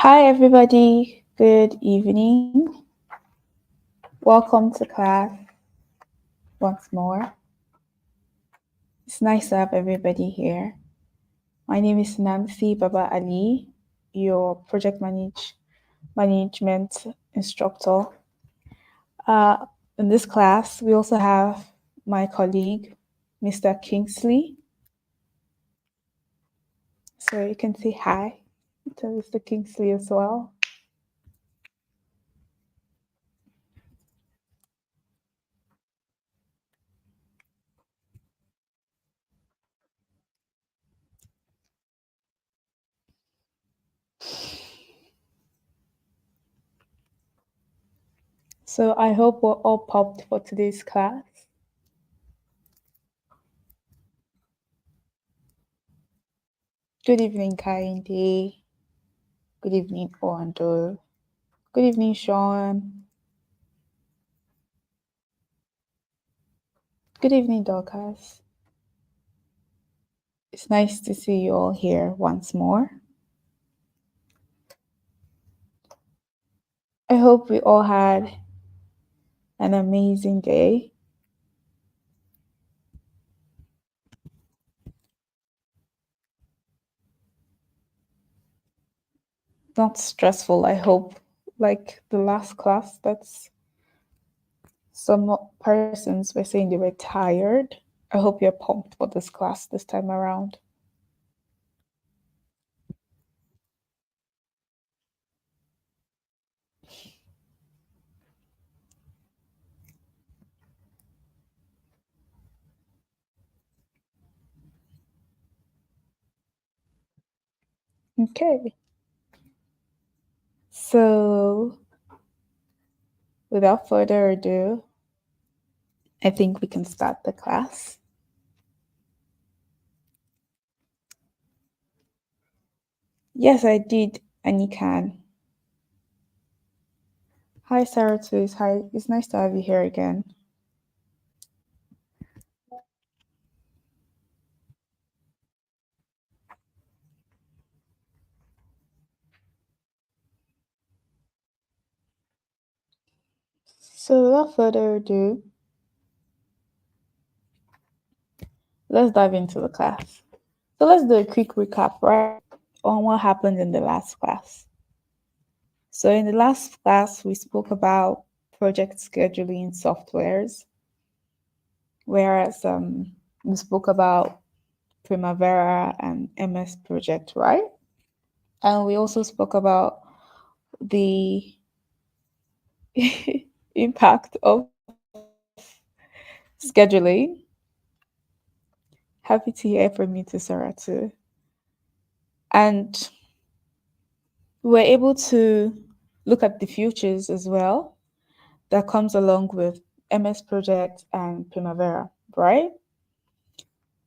Hi, everybody. Good evening. Welcome to class once more. It's nice to have everybody here. My name is Nancy Baba Ali, your management instructor. Uh, in this class, we also have my colleague, Mr. Kingsley. So you can say hi to Mr. Kingsley as well. So I hope we're all pumped for today's class. Good evening, Kainde. Good evening, Oando. Good evening, Sean. Good evening, Dorcas. It's nice to see you all here once more. I hope we all had an amazing day. Not stressful, I hope. Like the last class, that's some persons were saying they were tired. I hope you're pumped for this class this time around. Okay. So, without further ado, I think we can start the class. Yes, I did, and you can. Hi, Sarah Tooth. Hi, it's nice to have you here again. So, without further ado, let's dive into the class. So, let's do a quick recap, right, on what happened in the last class. So, in the last class, we spoke about project scheduling softwares, whereas we spoke about Primavera and MS Project, right? And we also spoke about the impact of scheduling. Happy to hear from you, to Sarah too. And we're able to look at the futures as well that comes along with MS Project and Primavera, right?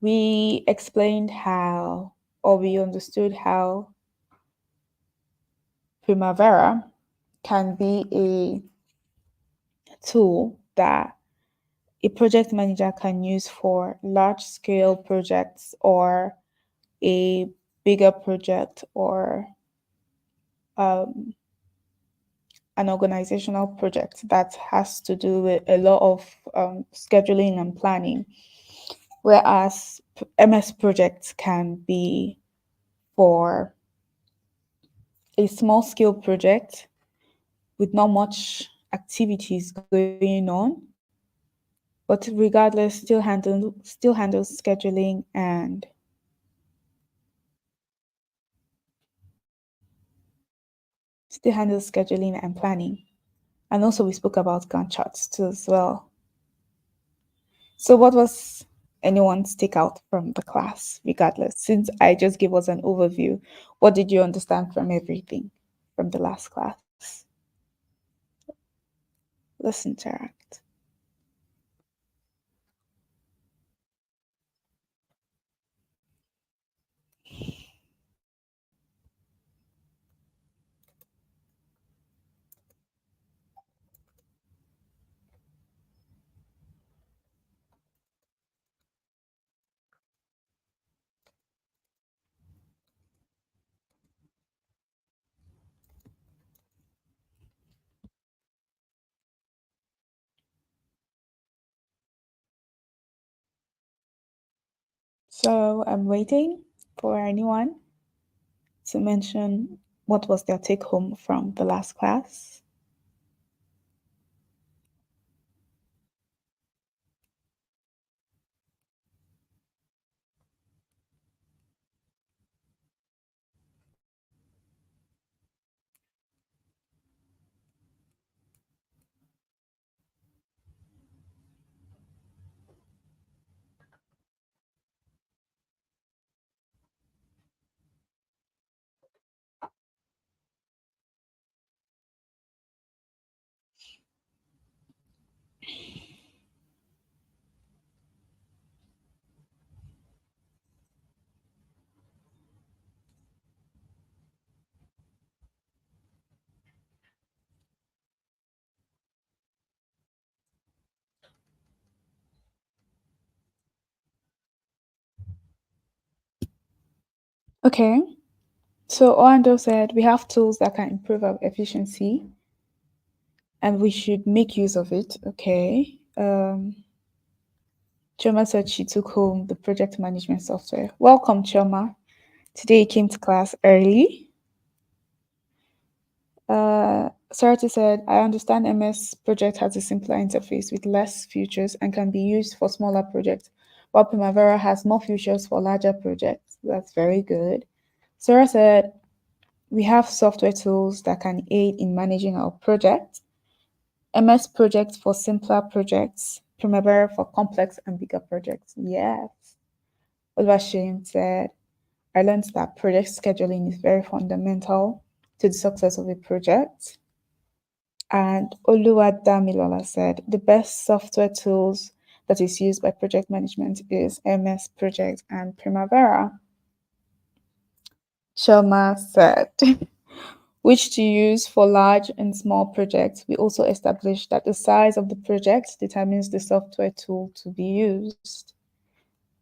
We explained how, or we understood how Primavera can be a tool that a project manager can use for large scale projects or a bigger project or um, an organizational project that has to do with a lot of scheduling and planning, whereas MS projects can be for a small scale project with not much activities going on, but regardless, still handles scheduling and planning. And also, we spoke about Gantt charts too as well. So, what was anyone's takeout from the class, regardless? Since I just gave us an overview, what did you understand from everything from the last class? Let's interact. So I'm waiting for anyone to mention what was their take home from the last class. Okay, so Orlando said we have tools that can improve our efficiency and we should make use of it. Okay. Choma said she took home the project management software. Welcome, Choma. Today you came to class early. Sarati said, I understand MS Project has a simpler interface with less features and can be used for smaller projects, while Primavera has more features for larger projects. That's very good. Sarah said, we have software tools that can aid in managing our project. MS Project for simpler projects, Primavera for complex and bigger projects. Yes. Oliver Shane said, I learned that project scheduling is very fundamental to the success of a project. And Oluwadamilola said, the best software tools that is used by project management is MS Project and Primavera. Sharma said, which to use for large and small projects. We also established that the size of the project determines the software tool to be used.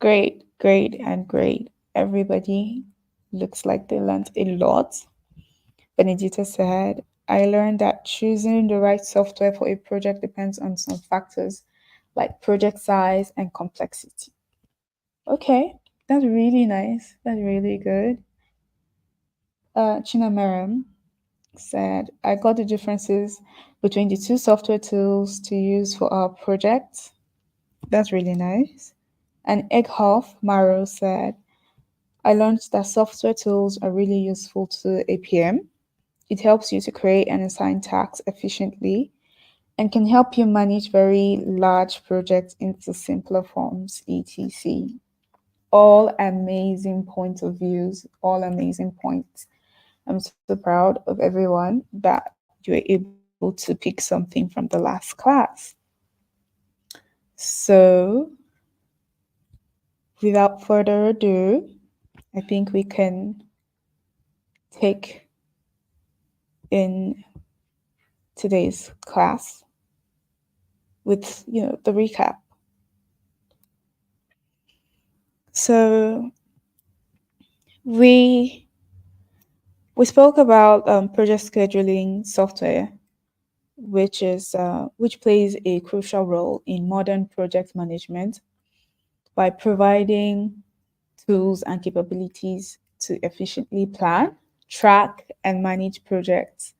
Great, great, and great. Everybody looks like they learned a lot. Benedita said, I learned that choosing the right software for a project depends on some factors like project size and complexity. Okay, that's really nice. That's really good. Chinameram said, I got the differences between the two software tools to use for our project. That's really nice. And Egghoff Maro said, I learned that software tools are really useful to APM. It helps you to create and assign tasks efficiently and can help you manage very large projects into simpler forms, etc. All amazing points of views, all amazing points. I'm so proud of everyone that you were able to pick something from the last class. So, without further ado, I think we can take in today's class with the recap. So we spoke about project scheduling software, which plays a crucial role in modern project management by providing tools and capabilities to efficiently plan, track, and manage projects.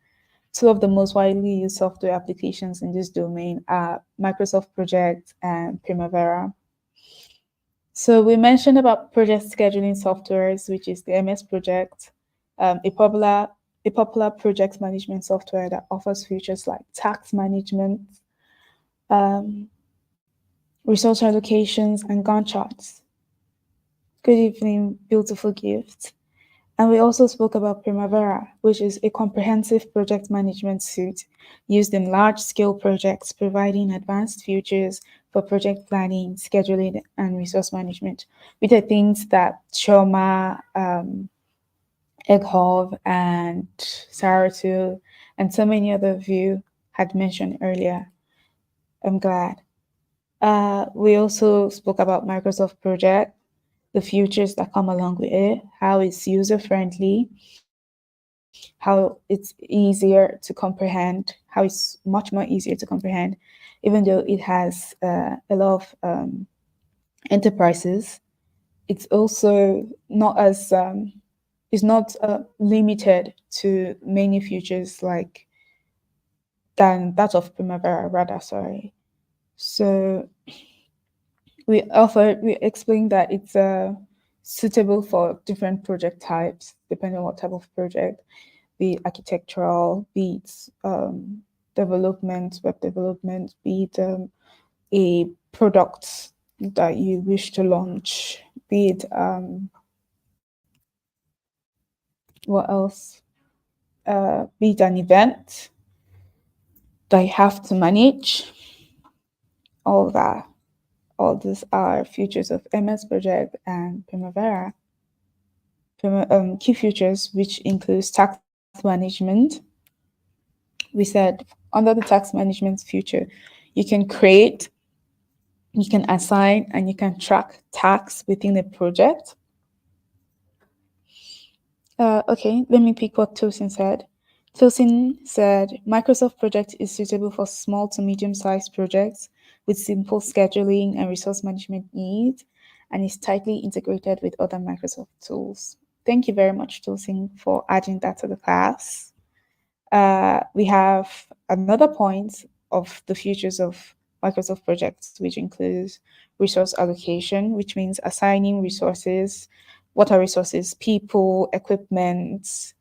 Two of the most widely used software applications in this domain are Microsoft Project and Primavera. So we mentioned about project scheduling softwares, which is the MS Project, a popular project management software that offers features like task management, um, resource allocations, and Gantt charts. Good evening, beautiful gift. And we also spoke about Primavera, which is a comprehensive project management suite used in large-scale projects, providing advanced features for project planning, scheduling, and resource management, which are things that Choma, Eghov, and Saratu, and so many other of you had mentioned earlier. I'm glad. We also spoke about Microsoft Project, the features that come along with it, how it's user-friendly, how it's easier to comprehend, how it's much more easier to comprehend, even though it has a lot of enterprises it's also not as is not limited to many futures like than that of Primavera, rather, sorry. So we explained that it's suitable for different project types, depending on what type of project, be it architectural, be it development, web development, be it a product that you wish to launch, be it what else? Be it an event that you have to manage, all that. All these are features of MS Project and Primavera. Key features, which includes tax management. We said under the tax management feature, you can create, you can assign, and you can track tax within a project. Okay, let me pick what Tosin said. Tosin said Microsoft Project is suitable for small to medium-sized projects with simple scheduling and resource management needs, and is tightly integrated with other Microsoft tools. Thank you very much, Tosin, for adding that to the class. We have another point of the features of Microsoft Projects, which includes resource allocation, which means assigning resources. What are resources? People, equipment,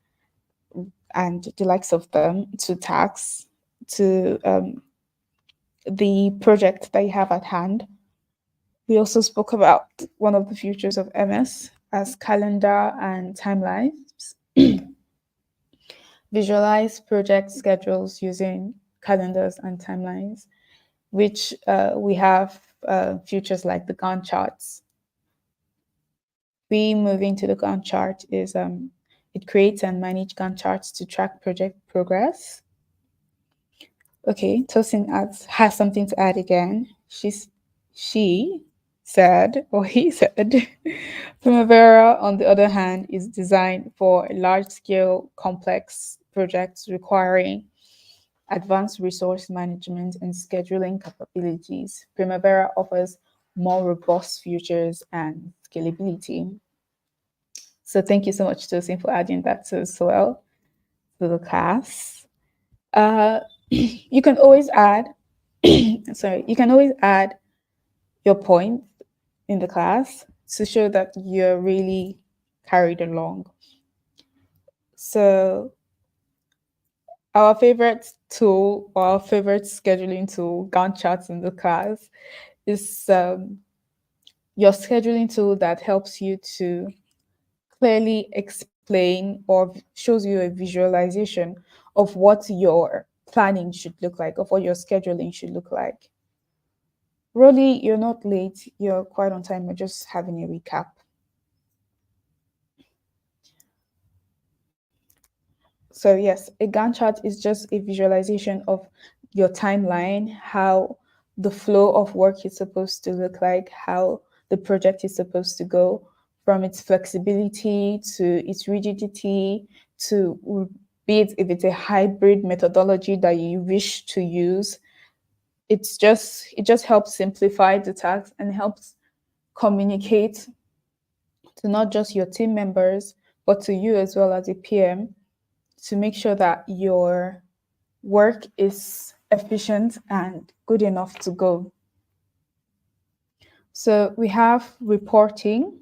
and the likes of them to tax to the project that you have at hand. We also spoke about one of the features of MS as calendar and timelines. Visualize project schedules using calendars and timelines, which we have features like the Gantt charts. Moving to the Gantt chart is it creates and manages Gantt charts to track project progress. Okay, Tosin has something to add again. She said, or he said, Primavera, on the other hand, is designed for large-scale, complex projects requiring advanced resource management and scheduling capabilities. Primavera offers more robust features and scalability. So thank you so much, Tosin, for adding that to as well to the class. You can always add, sorry, you can always add your point in the class to show that you're really carried along. So our favorite tool or our favorite scheduling tool, Gantt charts in the class, is your scheduling tool that helps you to clearly explain or shows you a visualization of what your planning should look like, of what your scheduling should look like. Really, you're not late, you're quite on time, we're just having a recap. So yes, a Gantt chart is just a visualization of your timeline, how the flow of work is supposed to look like, how the project is supposed to go, from its flexibility to its rigidity to be it if it's a hybrid methodology that you wish to use. It just helps simplify the task and helps communicate to not just your team members, but to you as well as a PM, to make sure that your work is efficient and good enough to go. So we have reporting,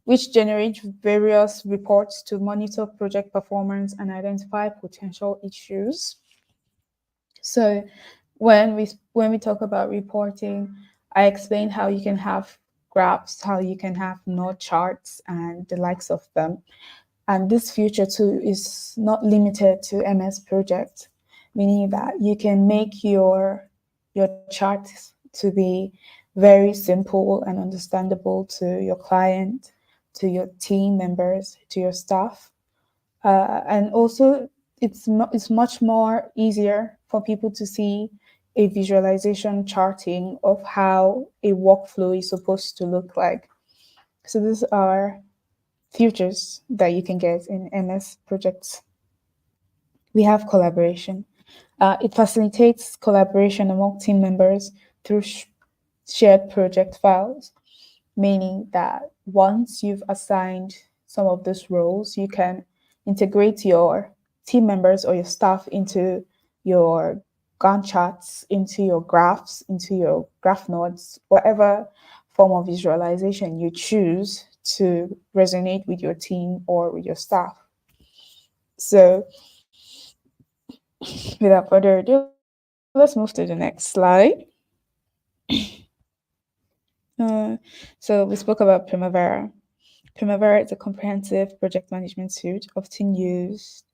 which generates various reports to monitor project performance and identify potential issues. So when we talk about reporting, I explained how you can have graphs, how you can have node charts and the likes of them. And this feature too is not limited to MS Project, meaning that you can make your charts to be very simple and understandable to your client, to your team members, to your staff. And also it's much more easier for people to see a visualization charting of how a workflow is supposed to look like. So these are features that you can get in MS projects. We have collaboration. It facilitates collaboration among team members through shared project files. meaning that once you've assigned some of those roles, you can integrate your team members or your staff into your Gantt charts, into your graphs, into your graph nodes, whatever form of visualization you choose to resonate with your team or with your staff. So, without further ado, let's move to the next slide. So, we spoke about Primavera. Primavera is a comprehensive project management suite often used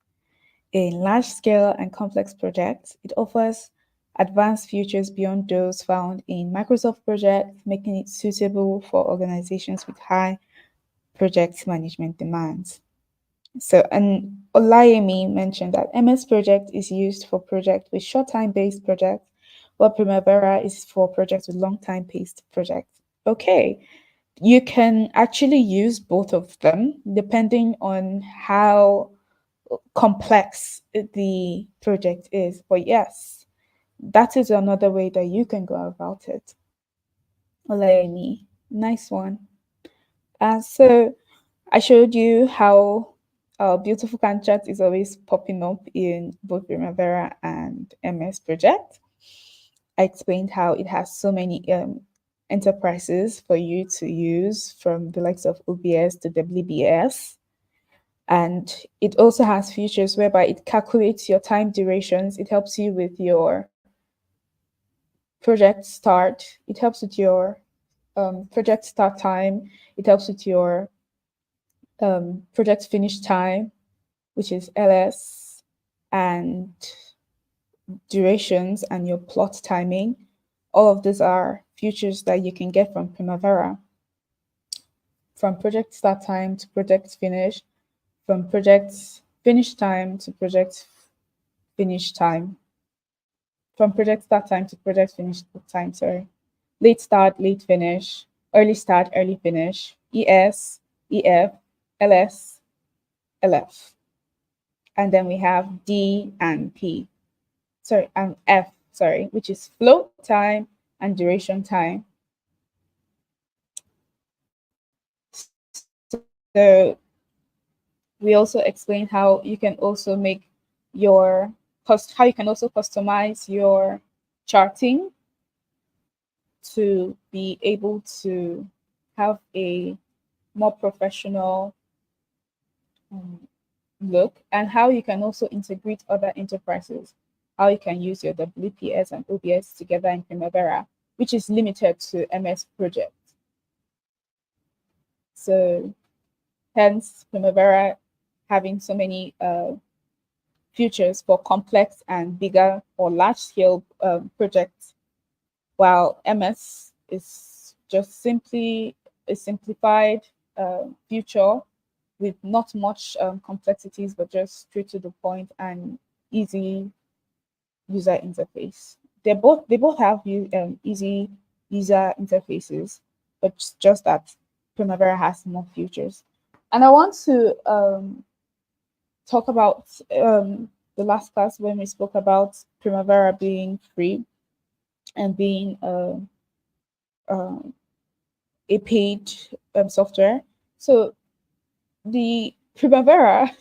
in large scale and complex projects. It offers advanced features beyond those found in Microsoft projects, making it suitable for organizations with high project management demands. So, and Olayemi mentioned that MS Project is used for projects with short time based projects, while Primavera is for projects with long time based projects. Okay, you can actually use both of them depending on how complex the project is. But yes, that is another way that you can go about it. Olayemi, nice one. So I showed you how beautiful Gantt is always popping up in both Primavera and MS Project. I explained how it has so many enterprises for you to use from the likes of OBS to WBS. And it also has features whereby it calculates your time durations. It helps you with your project start. It helps with your project start time. It helps with your project finish time, which is LS, and durations and your plot timing. All of these are features that you can get from Primavera, from project start time to project finish, from project finish time to project finish time, from project start time to project finish time, sorry. Late start, late finish, early start, early finish, ES, EF, LS, LF. And then we have D and P, sorry, and F, sorry, which is float time and duration time. So we also explain how you can also make your how you can also customize your charting to be able to have a more professional um, look, and how you can also integrate other enterprises, how you can use your WPS and OBS together in Primavera, which is limited to MS Project. So hence Primavera having so many features for complex and bigger or large scale projects, while MS is just simply a simplified feature with not much complexities, but just straight to the point and easy user interface. They both have easy user interfaces, but it's just that Primavera has more features. And I want to talk about the last class when we spoke about Primavera being free and being uh, a paid software. So the Primavera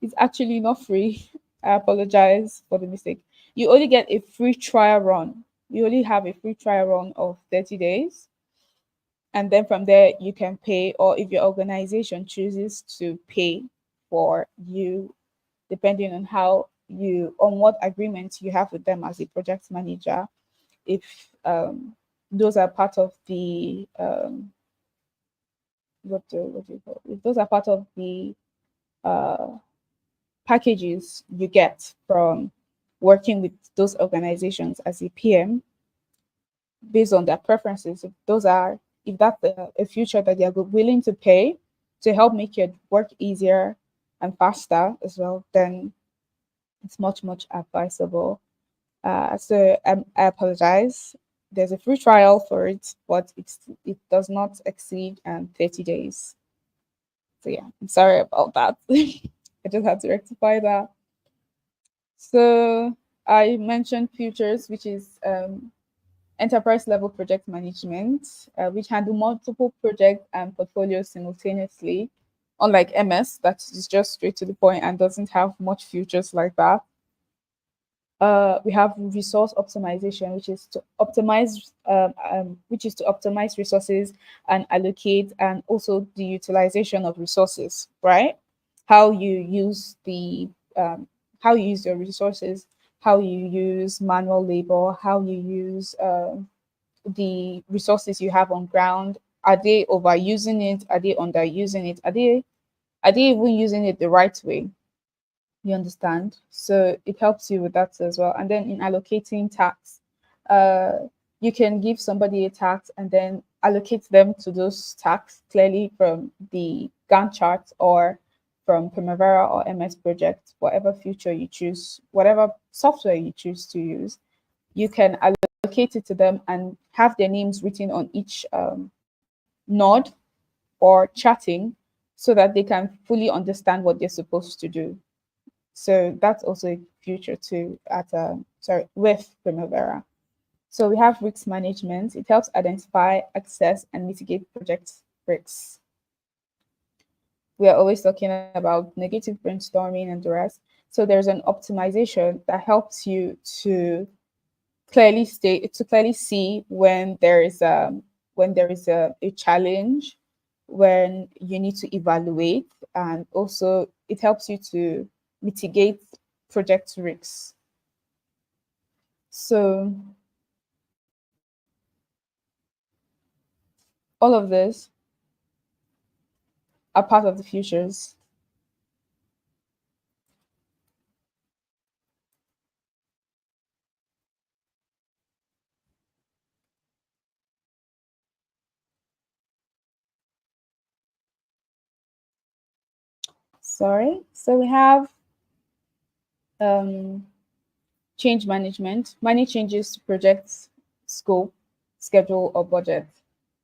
is actually not free. I apologize for the mistake. You only get a free trial run. You only have a free trial run of 30 days. And then from there, you can pay, or if your organization chooses to pay for you, depending on on what agreement you have with them as a project manager, if those are part of the what do you call it? If those are part of the uh, packages you get from working with those organizations as a PM, based on their preferences, if that's a future that they're willing to pay to help make your work easier and faster as well, then it's much advisable. I apologize. There's a free trial for it, but it does not exceed 30 days. So yeah, I'm sorry about that. I just had to rectify that. So I mentioned futures, which is enterprise level project management, which handle multiple projects and portfolios simultaneously, unlike MS, that is just straight to the point and doesn't have much features like that. We have resource optimization, which is to optimize resources and allocate, and also the utilization of resources, right? How you use um, how you use your resources, how you use manual labor, how you use the resources you have on ground. Are they overusing it? Are they underusing it? Are they even using it the right way? You understand? So it helps you with that as well. And then in allocating tasks, uh, you can give somebody a task and then allocate them to those tasks clearly from the Gantt chart or from Primavera or MS Project, whatever feature you choose, whatever software you choose to use. You can allocate it to them and have their names written on each node or chatting so that they can fully understand what they're supposed to do. So that's also a future too at with Primavera. So we have risk management. It helps identify, access, and mitigate project risks. We are always talking about negative brainstorming and the rest. So there's an optimization that helps you to clearly see when there is a challenge, when you need to evaluate, and also it helps you to mitigate project risks. So all of this are part of the futures. Sorry. So we have um, change management, manage changes to projects, scope, schedule, or budget.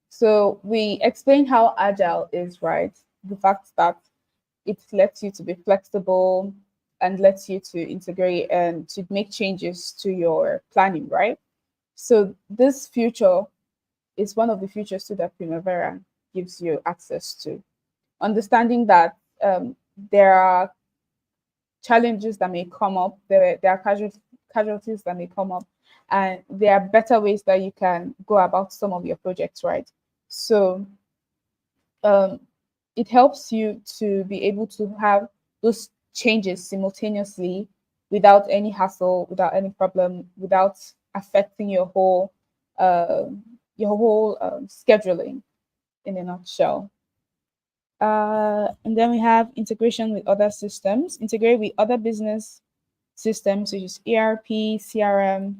So we explain how agile is, right? The fact that it lets you to be flexible and lets you to integrate and to make changes to your planning, right? So this future is one of the features too that Primavera gives you access to. Understanding that there are challenges that may come up, there are casualties that may come up, and there are better ways that you can go about some of your projects, right? So um, it helps you to be able to have those changes simultaneously without any hassle, without any problem, without affecting uh, your whole scheduling in a nutshell. And then we have integration with other systems, integrate with other business systems such as ERP, CRM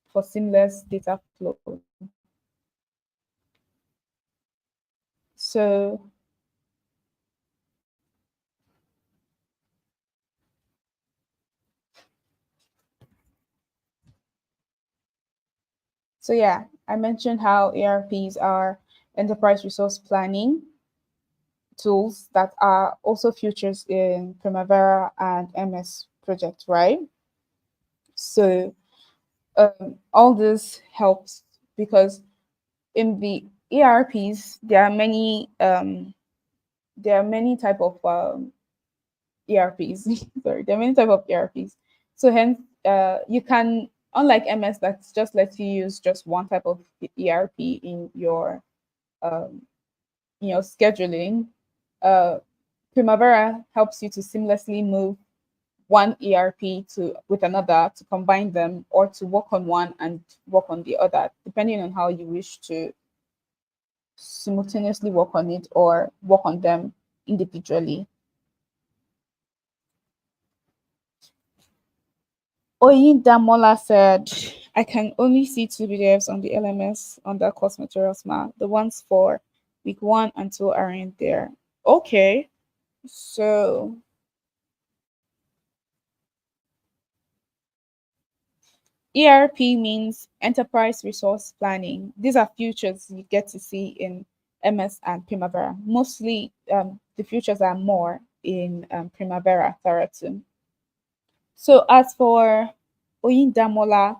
for seamless data flow. So, so yeah, I mentioned how ERPs are enterprise resource planning tools that are also features in Primavera and MS project, right? So all this helps because in the ERPs there are many type of ERPs. Sorry, there are many type of ERPs. So hence, you can, unlike MS, that just lets you use just one type of ERP um, in your scheduling. Uh, Primavera helps you to seamlessly move one ERP to with another to combine them or to work on one and work on the other, depending on how you wish to simultaneously work on it or work on them individually. Oyindamola said, I can only see two PDFs on the LMS on the course materials map. The ones for week 1 and 2 aren't there. Okay, so ERP means Enterprise Resource Planning. These are futures you get to see in MS and Primavera. Mostly the futures are more in Primavera Theratum. So as for Oyindamola,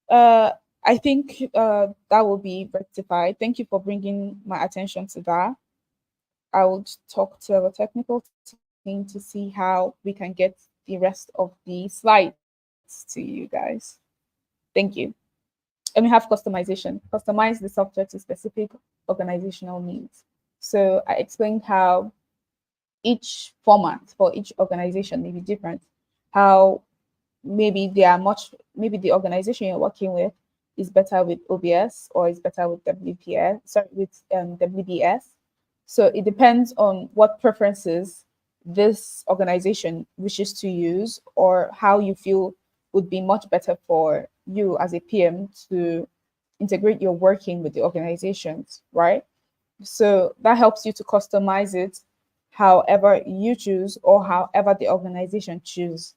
uh, I think that will be rectified. Thank you for bringing my attention to that. I will talk to our technical team to see how we can get the rest of the slides to you guys. Thank you. And we have customization. Customize the software to specific organizational needs. So I explained how each format for each organization may be different. How maybe the organization you're working with is better with OBS or is better with WPS, sorry, with WBS. So it depends on what preferences this organization wishes to use or how you feel would be much better for you as a PM to integrate your working with the organizations, right? So that helps you to customize it however you choose or however the organization choose.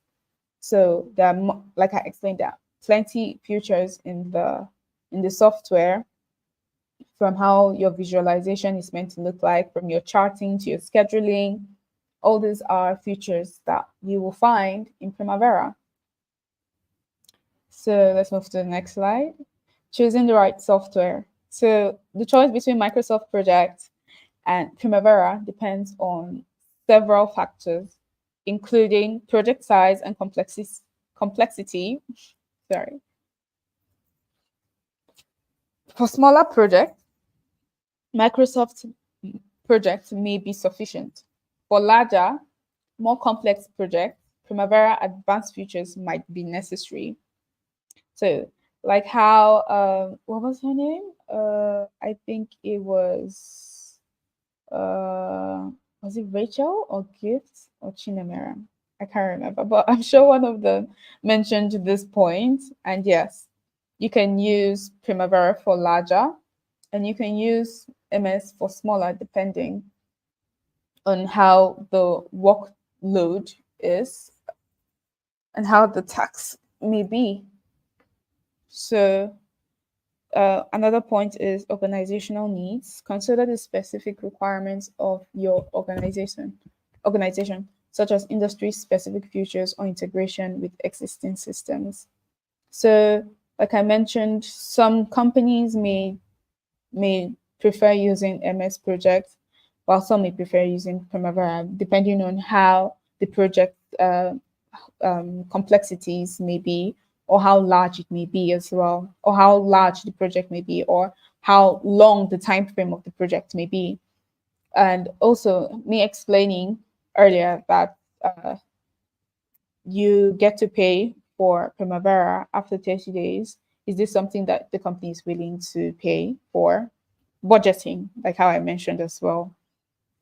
So there are, like I explained, there are plenty features in the software, from how your visualization is meant to look like, from your charting to your scheduling. All these are features that you will find in Primavera. So let's move to the next slide. Choosing the right software. So the choice between Microsoft Project and Primavera depends on several factors, including project size and complexity. Sorry. For smaller projects, Microsoft Project may be sufficient. For larger, more complex projects, Primavera advanced features might be necessary. So, like how, what was her name? I think it was it Rachel or Gift or Chinemera? I can't remember, but I'm sure one of them mentioned this point. And yes, you can use Primavera for larger, and you can use MS for smaller, depending on how the workload is and how the tax may be. So another point is organizational needs. Consider the specific requirements of your organization, such as industry-specific features or integration with existing systems. So, like I mentioned, some companies may prefer using MS Project, while some may prefer using Primavera, depending on how the project complexities may be, or how large it may be as well, or how large the project may be, or how long the time frame of the project may be. And also me explaining earlier that you get to pay for Primavera after 30 days. Is this something that the company is willing to pay for? Budgeting, like how I mentioned as well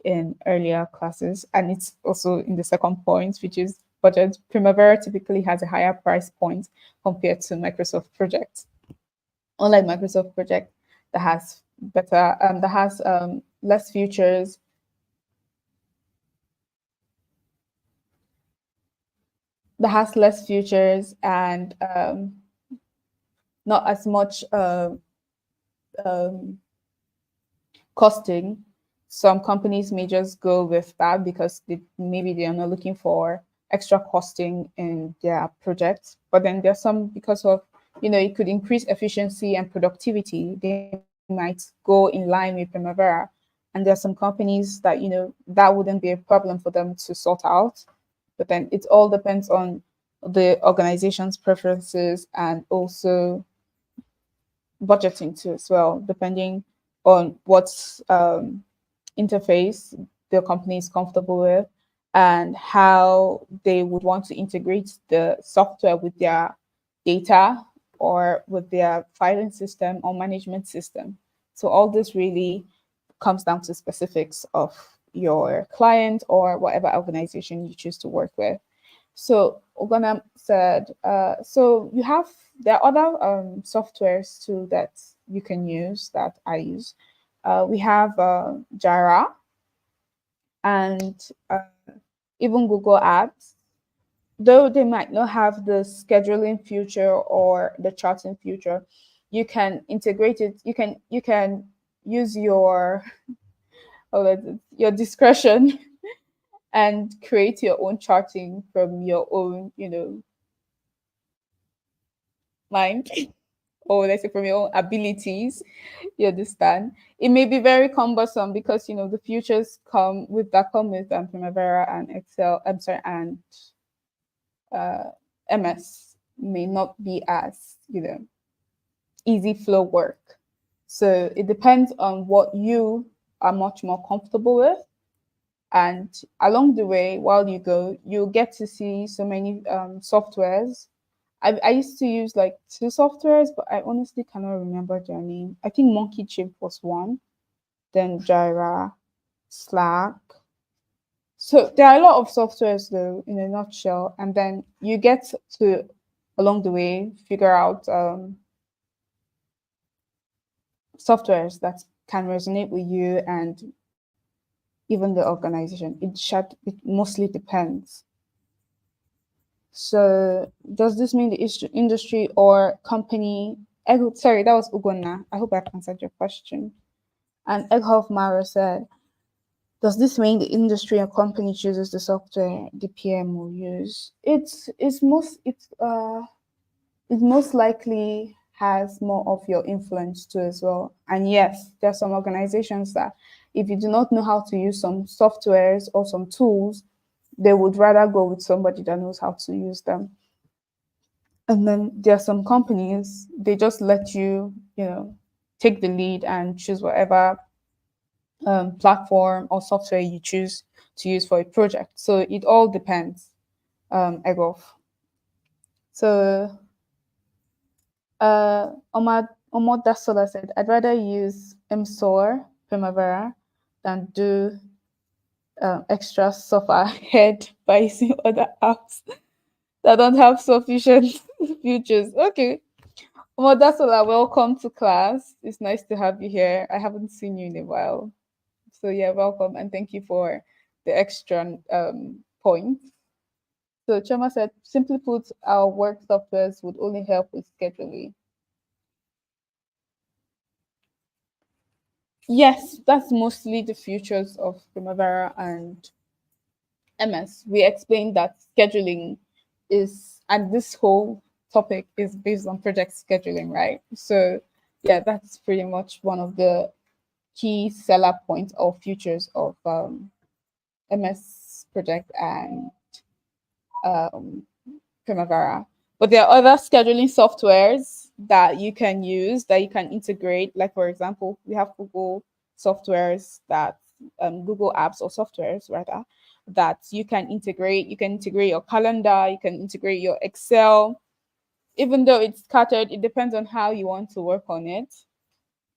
in earlier classes. And it's also in the second point, which is budget. Primavera typically has a higher price point compared to Microsoft Project. Unlike Microsoft Project that has less features, and not as much um, costing. Some companies may just go with that because maybe they are not looking for extra costing in their projects. But then there's some, because of, it could increase efficiency and productivity, they might go in line with Primavera. And there are some companies that, that wouldn't be a problem for them to sort out. But then it all depends on the organization's preferences and also budgeting too as well, depending on what interface the company is comfortable with and how they would want to integrate the software with their data or with their filing system or management system. So all this really comes down to specifics of your client or whatever organization you choose to work with. So Ogana said, so there are other softwares too that you can use that I use. We have Jira and even Google Apps. Though they might not have the scheduling feature or the charting feature, you can integrate it. You can use your discretion and create your own charting from your own, mind. or let's say from your own abilities, you understand. It may be very cumbersome because the futures come with Primavera and Excel. I'm sorry, and MS may not be as easy flow work. So it depends on what you are much more comfortable with. And along the way, while you go, you'll get to see so many softwares. I used to use like two softwares, but I honestly cannot remember their name. I think Monkey Chip was one, then Jira, Slack. So there are a lot of softwares though, in a nutshell, and then you get to along the way figure out softwares that can resonate with you and even the organization. It mostly depends. So does this mean the industry or company? Sorry, that was Ugonna. I hope I've answered your question. And Egghoff Mara said, does this mean the industry or company chooses the software the PM will use? It most likely has more of your influence too as well. And yes, there are some organizations that if you do not know how to use some softwares or some tools, they would rather go with somebody that knows how to use them. And then there are some companies, they just let you, take the lead and choose whatever platform or software you choose to use for a project. So it all depends, Egof. So Omar Dasola said, I'd rather use MSOR Primavera than do extra software ahead by using other apps that don't have sufficient features. Okay. Omar Dasola, welcome to class. It's nice to have you here. I haven't seen you in a while. So yeah, welcome and thank you for the extra points. So Choma said, simply put, our work softwares would only help with scheduling. Yes, that's mostly the features of Primavera and MS. We explained that scheduling is, and this whole topic is based on project scheduling, right? So yeah, that's pretty much one of the key seller points or features of MS project and Primavera. But there are other scheduling softwares that you can use that you can integrate. Like for example, we have Google softwares that Google apps or softwares rather that you can integrate. You can integrate your calendar, you can integrate your Excel. Even though it's scattered, it depends on how you want to work on it,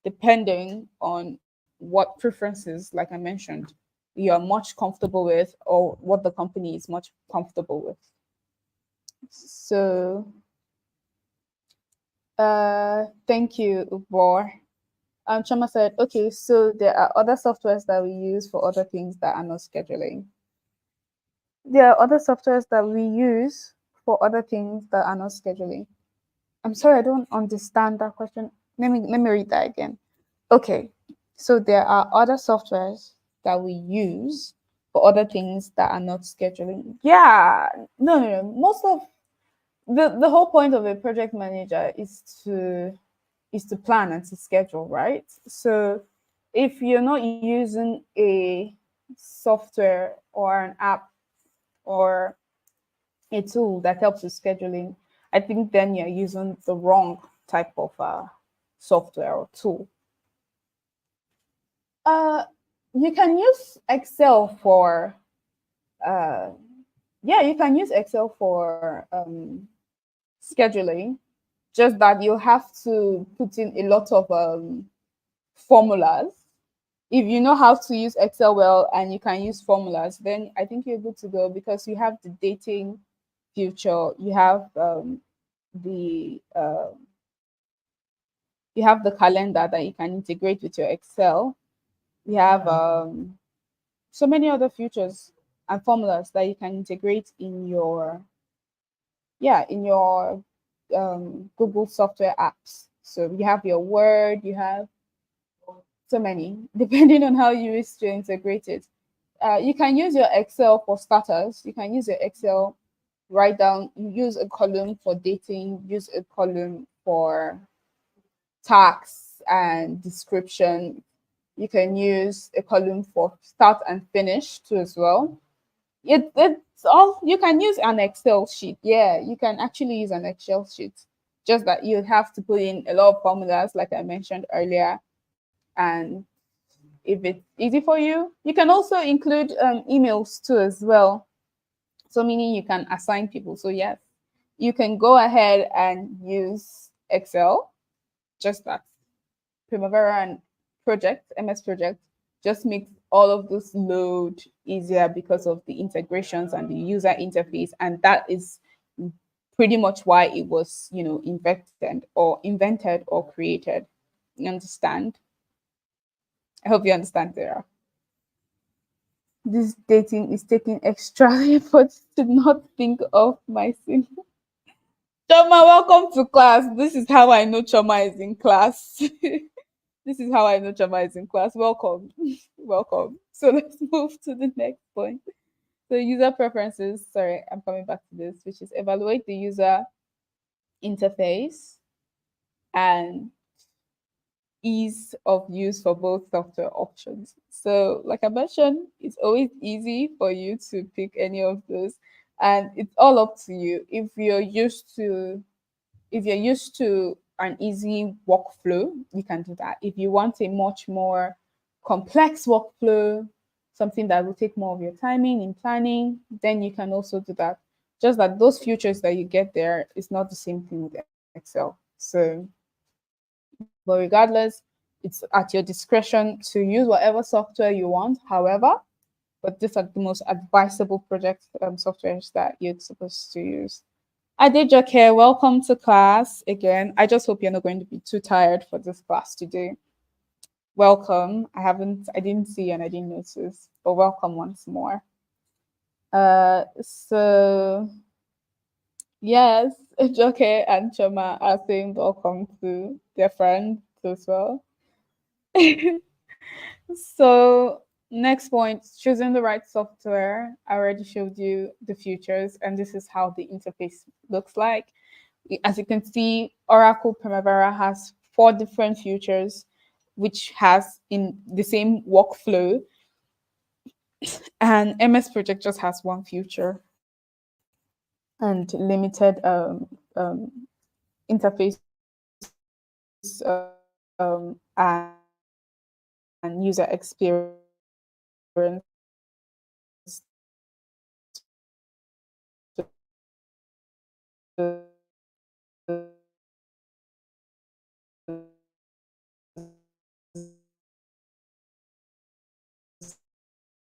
depending on what preferences, like I mentioned, you're much comfortable with or what the company is much comfortable with. So thank you, Ubor. Chama said, okay, so there are other softwares that we use for other things that are not scheduling. There are other softwares that we use for other things that are not scheduling. I'm sorry, I don't understand that question. Let me read that again. Okay, so there are other softwares that we use for other things that are not scheduling. Yeah, no. Most of the whole point of a project manager is to plan and to schedule, right? So if you're not using a software or an app or a tool that helps with scheduling, I think then you're using the wrong type of software or tool. You can use Excel for you can use Excel for scheduling, just that you have to put in a lot of formulas. If you know how to use Excel well and you can use formulas, then I think you're good to go because you have the dating future, you have the calendar that you can integrate with your Excel. You have so many other features and formulas that you can integrate in your Google software apps. So you have your Word, you have so many, depending on how you wish to integrate it. You can use your Excel for starters. You can use your Excel, write down, use a column for dating, use a column for tags and description. You can use a column for start and finish too as well. It's all, you can use an Excel sheet. Yeah, you can actually use an Excel sheet. Just that you have to put in a lot of formulas, like I mentioned earlier. And if it's easy for you can also include emails too as well. So meaning you can assign people. So yes, you can go ahead and use Excel. Just that Primavera and MS Project just makes all of this load easier because of the integrations and the user interface. And that is pretty much why it was, invented or created. You understand? I hope you understand, Sarah. This dating is taking extra effort to not think of my sin. Choma, welcome to class. This is how I know Choma is in class. This is how I know Chama is in class. Welcome. Welcome. So let's move to the next point. So user preferences, sorry, I'm coming back to this, which is evaluate the user interface and ease of use for both software options. So like I mentioned, it's always easy for you to pick any of those, and it's all up to you. If you're used to an easy workflow, you can do that. If you want a much more complex workflow, something that will take more of your timing in planning, then you can also do that. Just that those features that you get there is not the same thing with Excel. So, but regardless, it's at your discretion to use whatever software you want. However, but these are the most advisable project softwares that you're supposed to use. Adejoke, welcome to class again. I just hope you're not going to be too tired for this class today. Welcome. I didn't see and I didn't notice, but welcome once more. So yes, Joke and Choma are saying welcome to their friends as well. So next point, choosing the right software. I already showed you the features, and this is how the interface looks like. As you can see, Oracle Primavera has 4 different features, which has in the same workflow, and MS Project just has 1 feature and limited interface and user experience as well.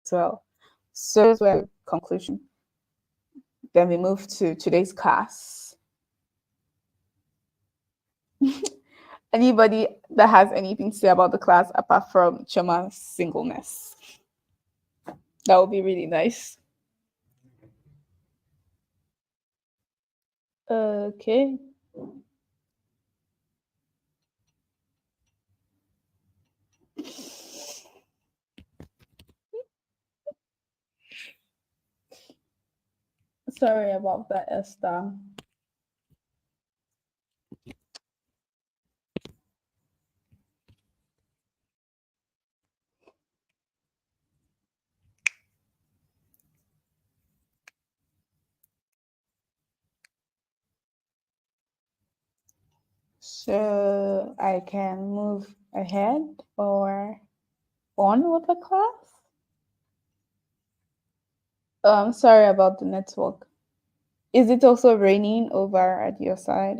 So those were conclusion. Then we move to today's class. Anybody that has anything to say about the class apart from Choma's singleness? That would be really nice. Okay. Sorry about that, Esther. So I can move ahead or on with the class? Sorry about the network. Is it also raining over at your side?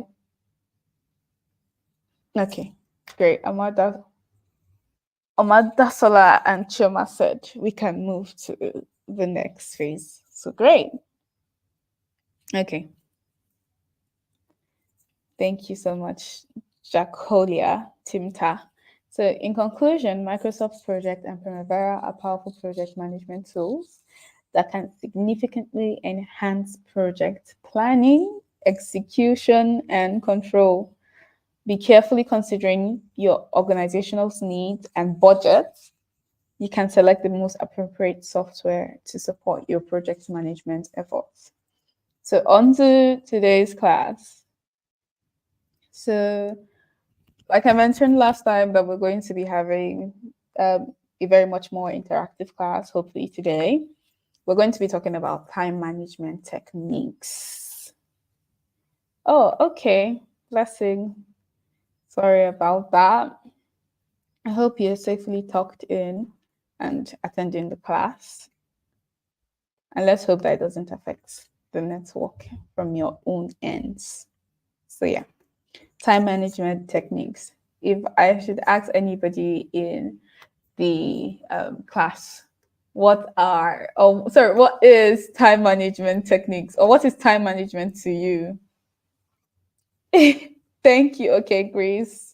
Okay, great. Amadasola and Choma said we can move to the next phase. So great. Okay. Thank you so much, Jacolia Timta. So in conclusion, Microsoft Project and Primavera are powerful project management tools that can significantly enhance project planning, execution, and control. Be carefully considering your organizational needs and budgets. You can select the most appropriate software to support your project management efforts. So on to today's class. So Like I mentioned last time, that we're going to be having a very much more interactive class, hopefully today. We're going to be talking about time management techniques. Oh, okay. Blessing. Sorry about that. I hope you're safely tucked in and attending the class. And let's hope that it doesn't affect the network from your own ends. So, yeah, time management techniques. If I should ask anybody in the class, what is time management techniques, or what is time management to you? Thank you. Okay, Grace.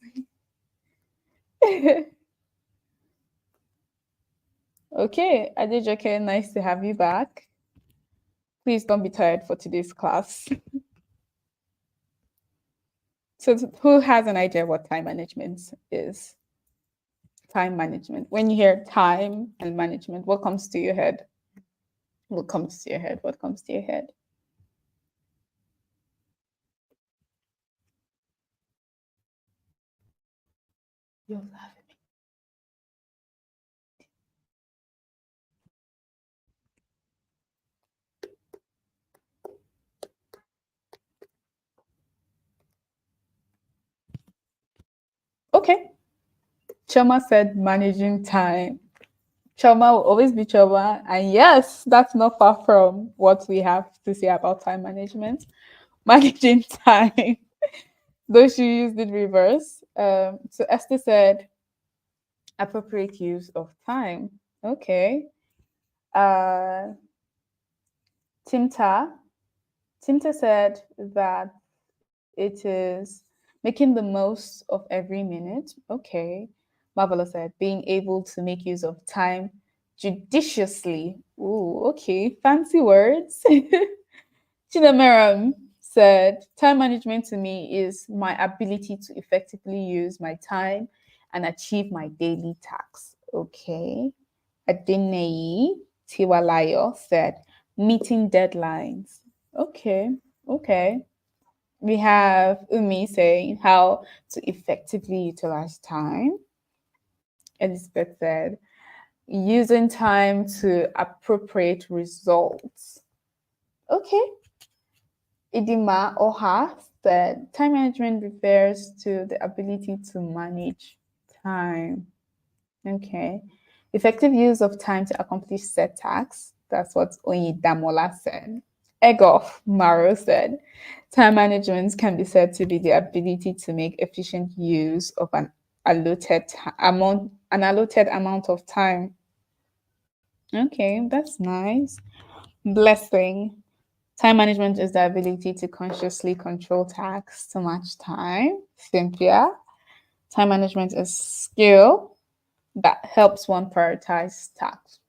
Okay, Adejoke, nice to have you back. Please don't be tired for today's class. So, who has an idea what time management is? Time management. When you hear time and management, what comes to your head? What comes to your head? What comes to your head? You're laughing. Okay. Choma said managing time. Choma will always be Choma. And yes, that's not far from what we have to say about time management. Managing time. Though she used it reverse. So Esther said appropriate use of time. Okay. Uh, Timta. Timta said that it is making the most of every minute. Okay. Marvelous said being able to make use of time judiciously. Ooh, okay. Fancy words. Chidamaram said time management to me is my ability to effectively use my time and achieve my daily tasks. Okay. Adeneyi Tiwalayo said meeting deadlines. Okay. Okay. We have Umi saying how to effectively utilize time. Elizabeth said using time to appropriate results. Okay. Idima Oha said time management refers to the ability to manage time. Okay. Effective use of time to accomplish set tasks. That's what Damola said. Egoff Maro said, time management can be said to be the ability to make efficient use of an allotted amount of time. Okay, that's nice. Blessing. Time management is the ability to consciously control tasks to match time. Cynthia. Time management is skill that helps one prioritize tasks.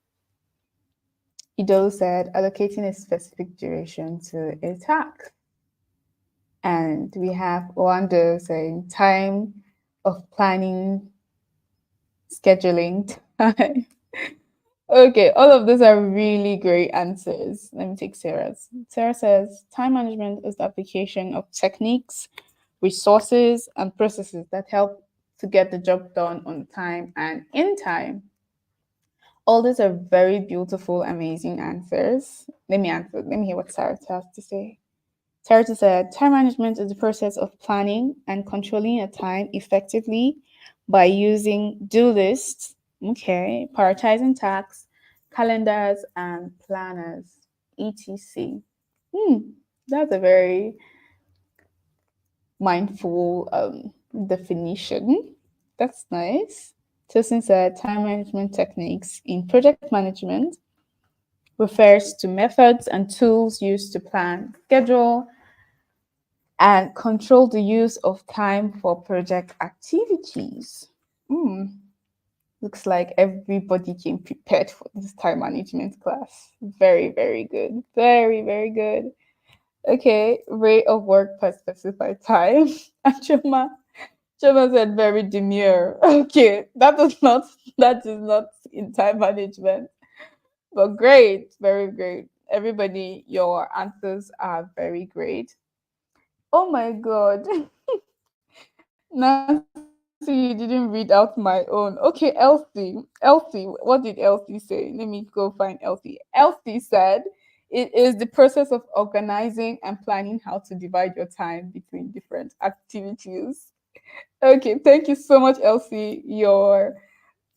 Ido said allocating a specific duration to a task. And we have Wando saying time of planning, scheduling time. Okay, all of those are really great answers. Let me take Sarah's. Sarah says time management is the application of techniques, resources, and processes that help to get the job done on time and in time. All these are very beautiful, amazing answers. Let me answer. Let me hear what Sarah has to say. Sarah said, time management is the process of planning and controlling your time effectively by using do lists, okay, prioritizing tasks, calendars, and planners, etc. Hmm, that's a very mindful definition. That's nice. Tosin said, time management techniques in project management refers to methods and tools used to plan, schedule, and control the use of time for project activities. Hmm. Looks like everybody came prepared for this time management class. Very, very good. Very, very good. Okay, rate of work per specified time. And Choma said very demure. Okay, that is not in time management. But great, very great. Everybody, your answers are very great. Oh my god. Nancy you didn't read out my own. Okay, Elsie, what did Elsie say? Let me go find Elsie. Elsie said it is the process of organizing and planning how to divide your time between different activities. Okay, thank you so much, Elsie. Your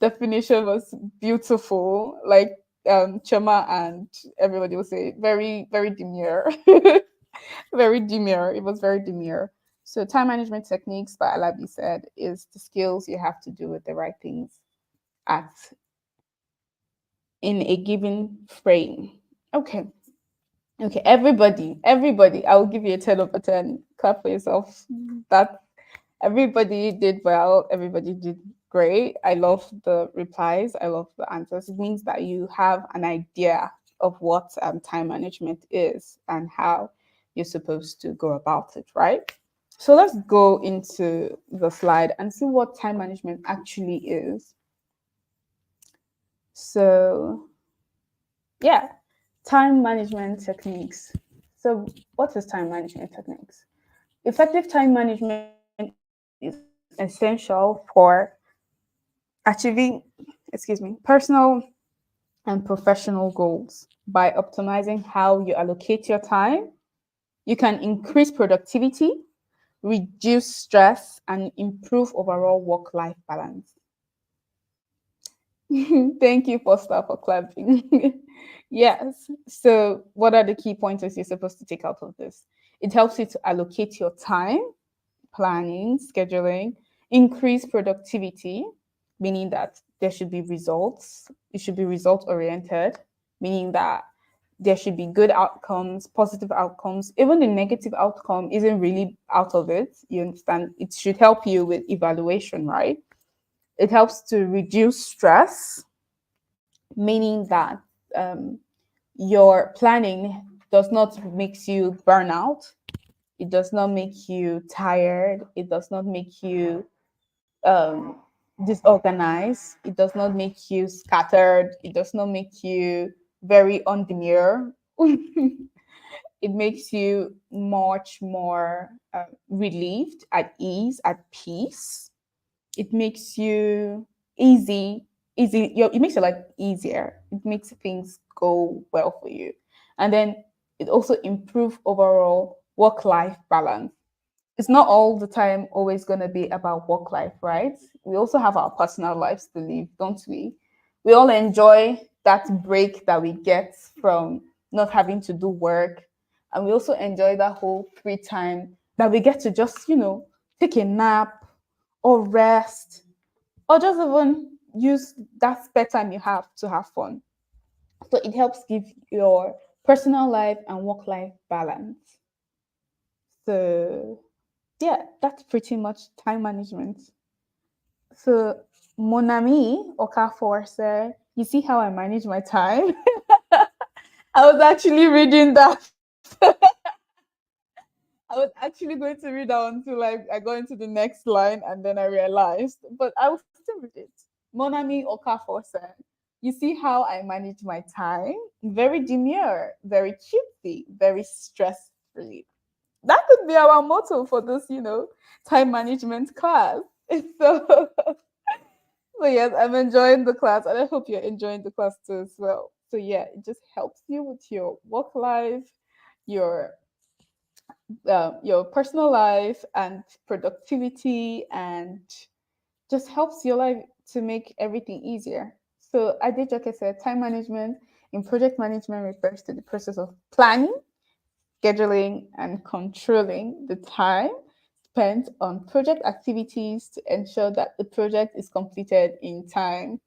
definition was beautiful. Like Chema and everybody will say, very, very demure. Very demure. It was very demure. So time management techniques by Alabi said is the skills you have to do with the right things at in a given frame. Okay. Okay, everybody, I will give you a 10 over 10. Clap for yourself. That everybody did well, everybody did great. I love the replies, I love the answers. It means that you have an idea of what time management is and how you're supposed to go about it, right? So let's go into the slide and see what time management actually is. So, yeah, time management techniques. So, what is time management techniques? Effective time management is essential for achieving, personal and professional goals by optimizing how you allocate your time. You can increase productivity, reduce stress, and improve overall work life balance. Thank you, Foster, for clapping. Yes. So, what are the key pointers you're supposed to take out of this? It helps you to allocate your time, planning, scheduling, increase productivity, meaning that there should be results. It should be result oriented, meaning that there should be good outcomes, positive outcomes. Even the negative outcome isn't really out of it. You understand? It should help you with evaluation, right? It helps to reduce stress, meaning that um, your planning does not makes you burn out. It does not make you tired. It does not make you um, disorganized. It does not make you scattered. It does not make you very undemure. It makes you much more relieved, at ease, at peace. It makes you easy. It makes your life easier. It makes things go well for you, and then it also improves overall work-life balance. It's not all the time always going to be about work life, right? We also have our personal lives to live, don't we? We all enjoy that break that we get from not having to do work. And we also enjoy that whole free time that we get to just, take a nap or rest or just even use that spare time you have to have fun. So it helps give your personal life and work life balance. So yeah, that's pretty much time management. So Monami Okafor said, "You see how I manage my time?" I was actually reading that. I was actually going to read that until I got into the next line and then I realized, but I will still read it. Monami Okafor said, "You see how I manage my time? Very demure, very cutesy, very stress free." That could be our motto for this, time management class. So, so yes, I'm enjoying the class, and I hope you're enjoying the class too as well. So yeah, it just helps you with your work life, your your personal life, and productivity, and just helps your life to make everything easier. So Adejoke said, time management in project management refers to the process of planning, scheduling, and controlling the time spent on project activities to ensure that the project is completed in time.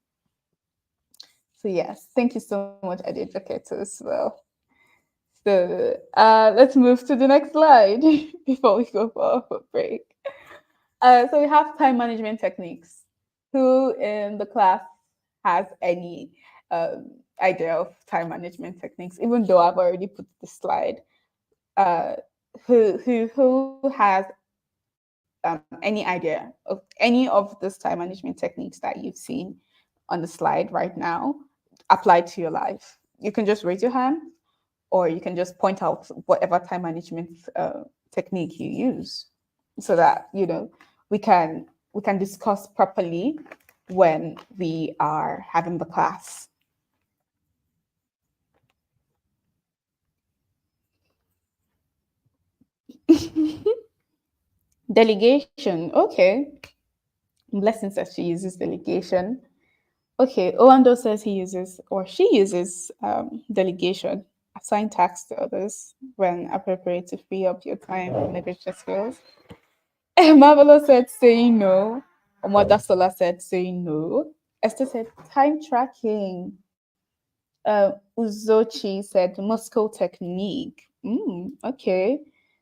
So yes, thank you so much, Adejoke, as well. So let's move to the next slide before we go for a break. So we have time management techniques. Who in the class has any idea of time management techniques? Even though I've already put the slide, uh, who has any idea of any of this time management techniques that you've seen on the slide right now applied to your life? You can just raise your hand, or you can just point out whatever time management technique you use, so that we can we can discuss properly when we are having the class. Delegation. Okay. Blessing says she uses delegation. Okay. Owando says he uses or she uses delegation. Assign tasks to others when appropriate to free up your time and leverage your skills. Marvelo said saying no. Omada Sola said saying no. Esther said time tracking. Uzochi said Moscow technique. Okay.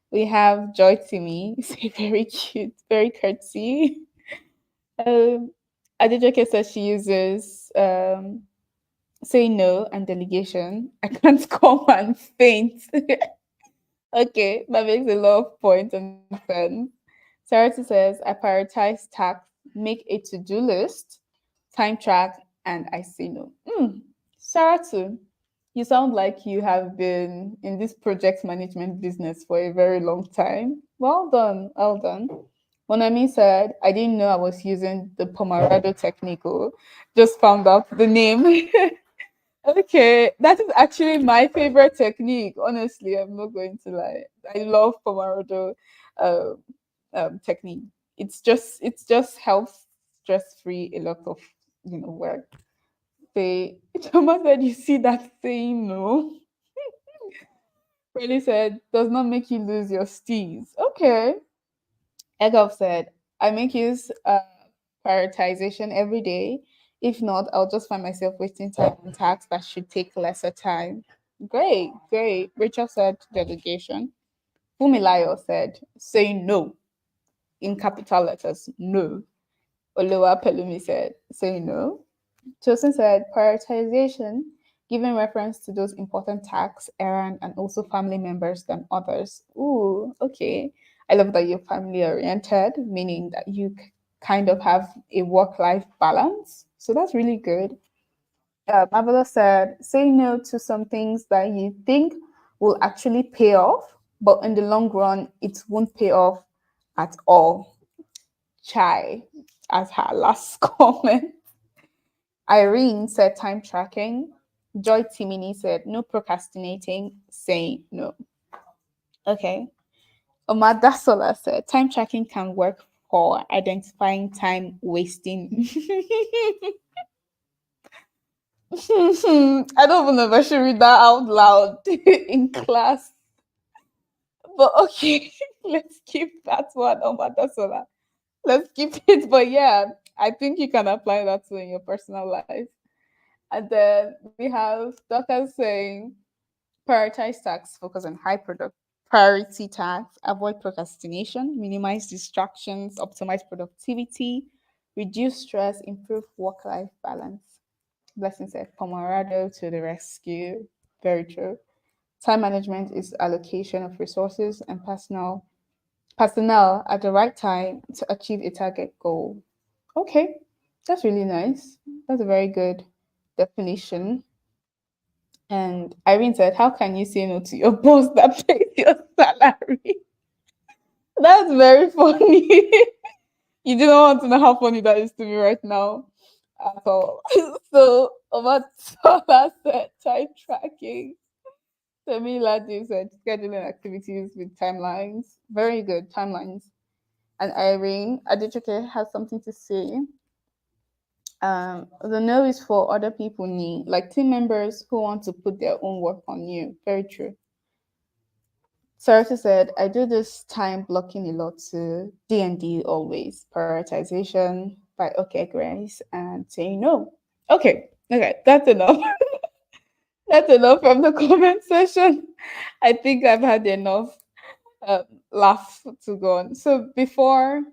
We have Joy Timmy. Say very cute, very curtsy. Um, Adejoke says she uses say no and delegation. I can't come and faint. Okay, that makes a lot of point and sense. Sarah says I prioritize tasks, make a to-do list, time track, and I say no. Sarah, you sound like you have been in this project management business for a very long time. Well done, well done. Monami said, I didn't know I was using the Pomerado technique. Oh, just found out the name. Okay, that is actually my favorite technique. Honestly, I'm not going to lie. I love Pomodoro uh, technique. It's just helps stress free a lot of work. They Choma said you see that saying no. Really said does not make you lose your steez. Okay. Egov said I make use prioritization every day. If not, I'll just find myself wasting time on tasks that should take lesser time. Great, great. Rachel said delegation. Fumilayo said say no in capital letters. No. Olowa Pelumi said say no. Tosin said prioritization, giving reference to those important tasks, errand, and also family members than others. Ooh, okay. I love that you're family oriented, meaning that you kind of have a work life balance. So that's really good. Marvella said, say no to some things that you think will actually pay off, but in the long run, it won't pay off at all. Chai, as her last comment. Irene said time tracking. Joy Timini said no procrastinating, saying no. Okay. Omar Dasola said time tracking can work for identifying time wasting. I don't even know if I should read that out loud in class. But okay, let's keep that one, Omar Dasola. Let's keep it. But yeah, I think you can apply that to in your personal life. And then we have Docker saying prioritize tasks, focus on high product priority tasks, avoid procrastination, minimize distractions, optimize productivity, reduce stress, improve work-life balance. Blessing said, Pomerado to the rescue. Very true. Time management is allocation of resources and personnel at the right time to achieve a target goal. Okay, that's really nice. That's a very good definition. And Irene said, how can you say no to your boss that pays your salary? That's very funny. You do not want to know how funny that is to me right now at all. So, Omatola said, time tracking. Temi Ladi said, scheduling activities with timelines. Very good, timelines. And Irene Adechoke has something to say. The no is for other people need, like team members who want to put their own work on you. Very true. Sarah said, I do this time blocking a lot to D&D always. Prioritization by okay grace and saying no. Okay, that's enough. That's enough from the comment section. I think I've had enough uh, laugh to go on. So before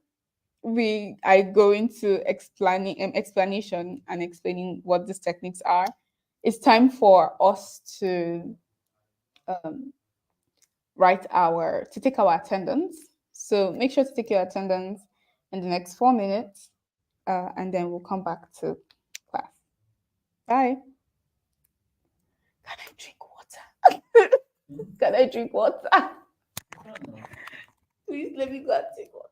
I go into explaining explanation and explaining what these techniques are, it's time for us to um, take our attendance. So make sure to take your attendance in the next 4 minutes, and then we'll come back to class. Bye. Can I drink water? Can I drink water? Please let me go and take water.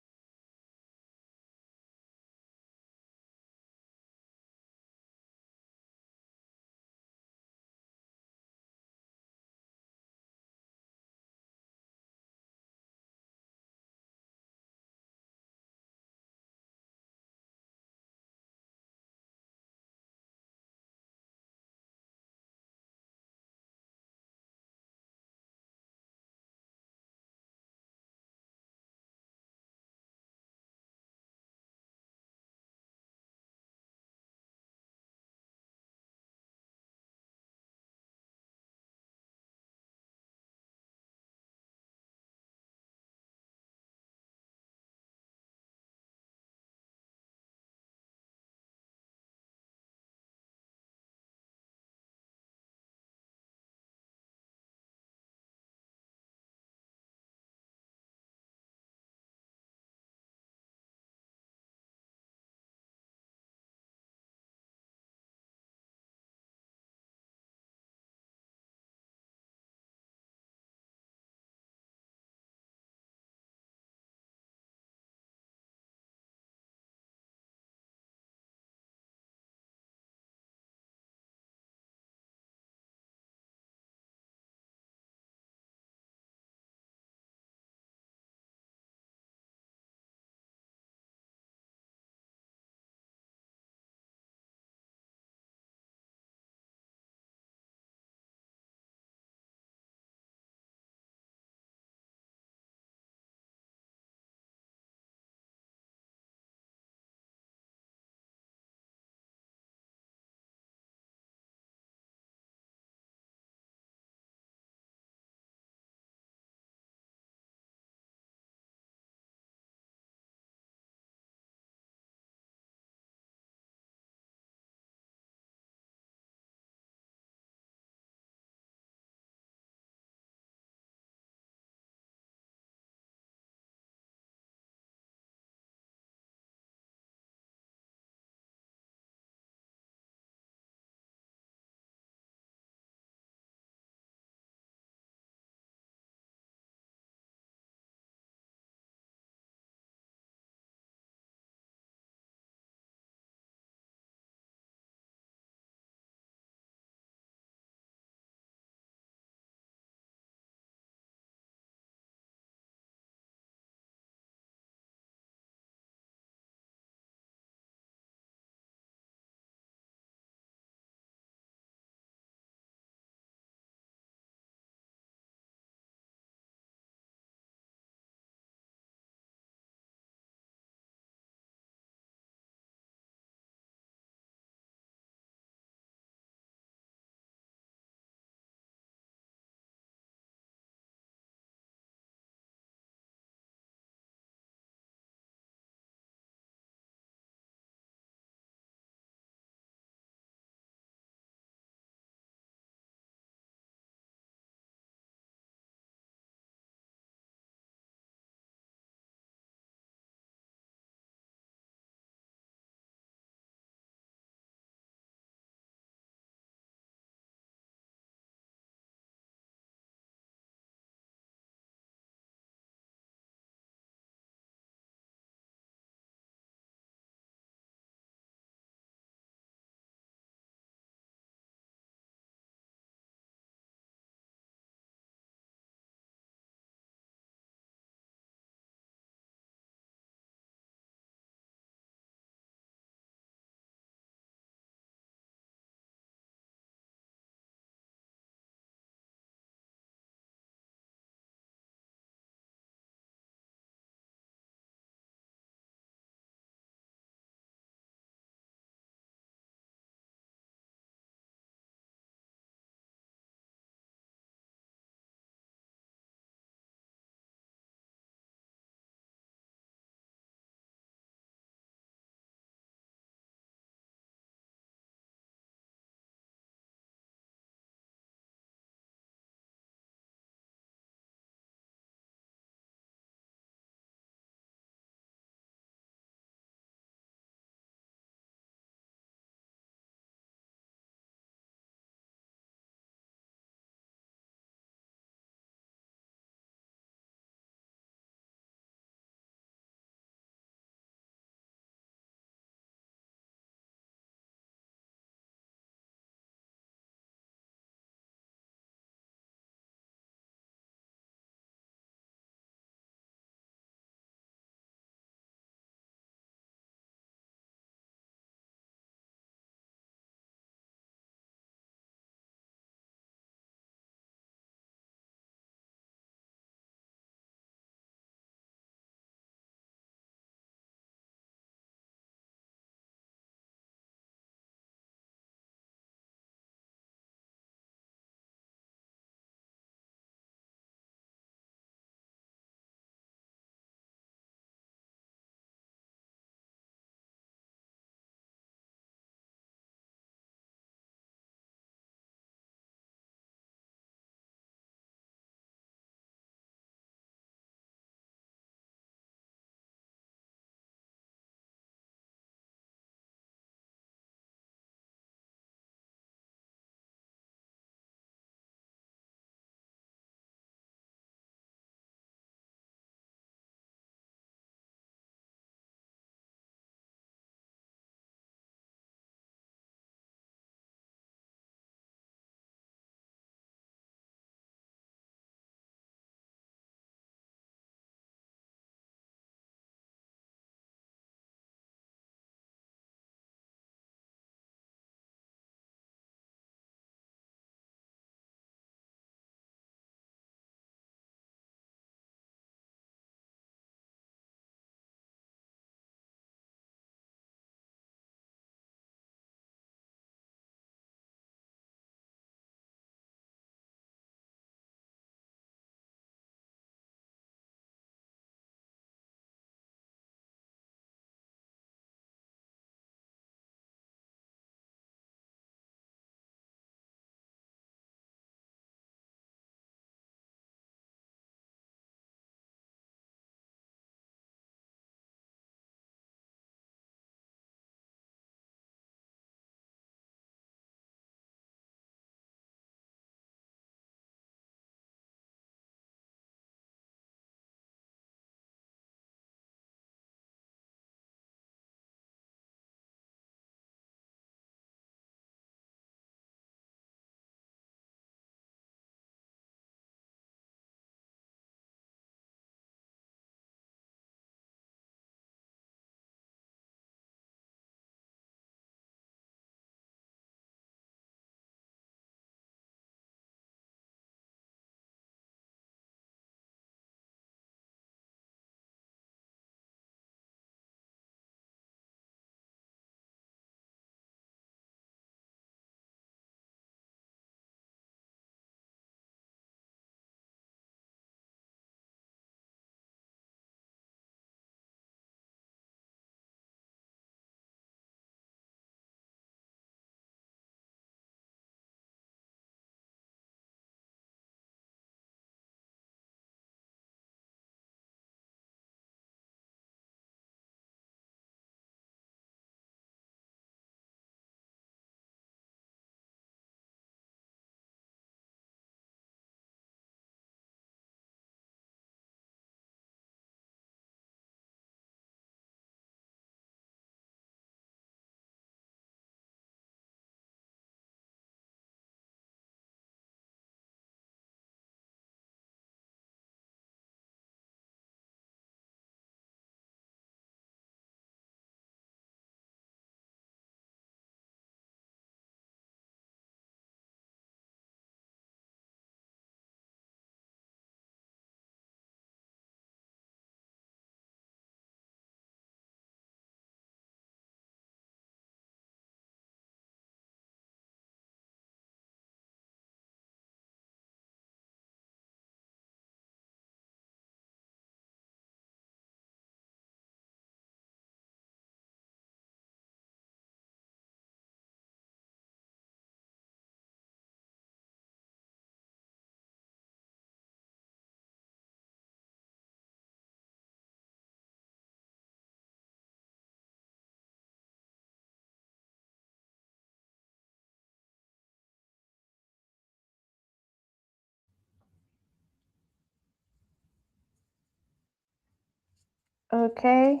Okay.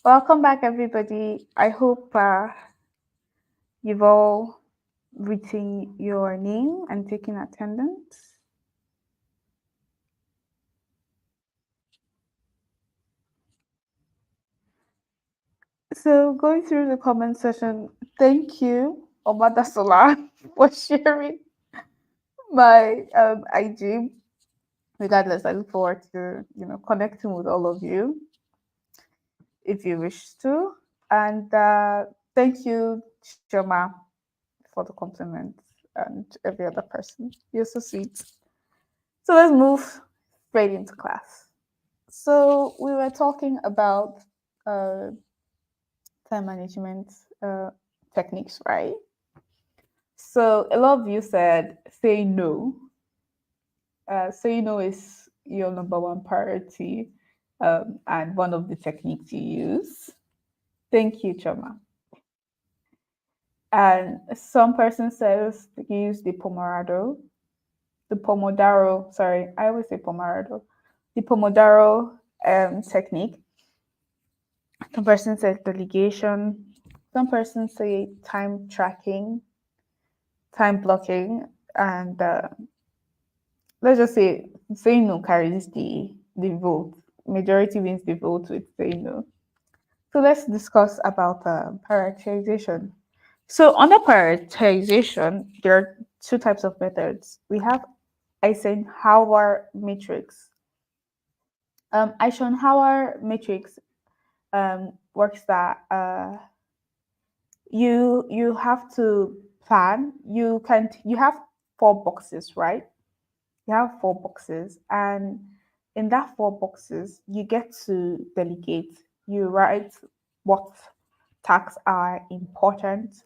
Welcome back, everybody. I hope you've all written your name and taken attendance. So, going through the comment section, thank you, Omada Solar, for sharing my IG. Regardless, I look forward to connecting with all of you if you wish to. And thank you, Shoma, for the compliments and every other person. You're so sweet. So let's move straight into class. So we were talking about uh, time management techniques, right? So a lot of you said say no. Say no is your number one priority and one of the techniques you use. Thank you, Choma. And some person says to use the Pomodoro, sorry, I always say Pomodoro, the Pomodoro technique. Some person says delegation. Some person say time tracking, time blocking, and let's just say saying no carries the vote. Majority wins the vote with saying no. So let's discuss about prioritization. So under prioritization, there are two types of methods. We have Eisenhower matrix. Eisenhower matrix works that you have to plan. You have four boxes, right? You have four boxes, and in that four boxes, you get to delegate. You write what tasks are important,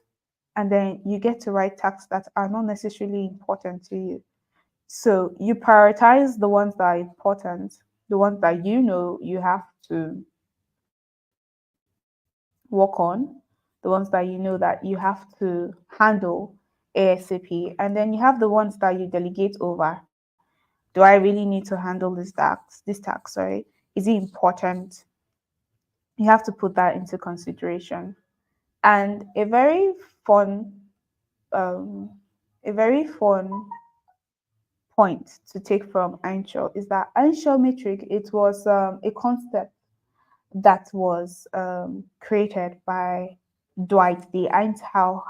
and then you get to write tasks that are not necessarily important to you. So you prioritize the ones that are important, the ones that you know you have to work on, the ones that you know that you have to handle ASAP, and then you have the ones that you delegate over. Do I really need to handle this task? Sorry, is it important? You have to put that into consideration. And fun, um, a very fun point to take from Einshaw is that Einshaw metric, it was a concept that was created by Dwight D. Eisenhower.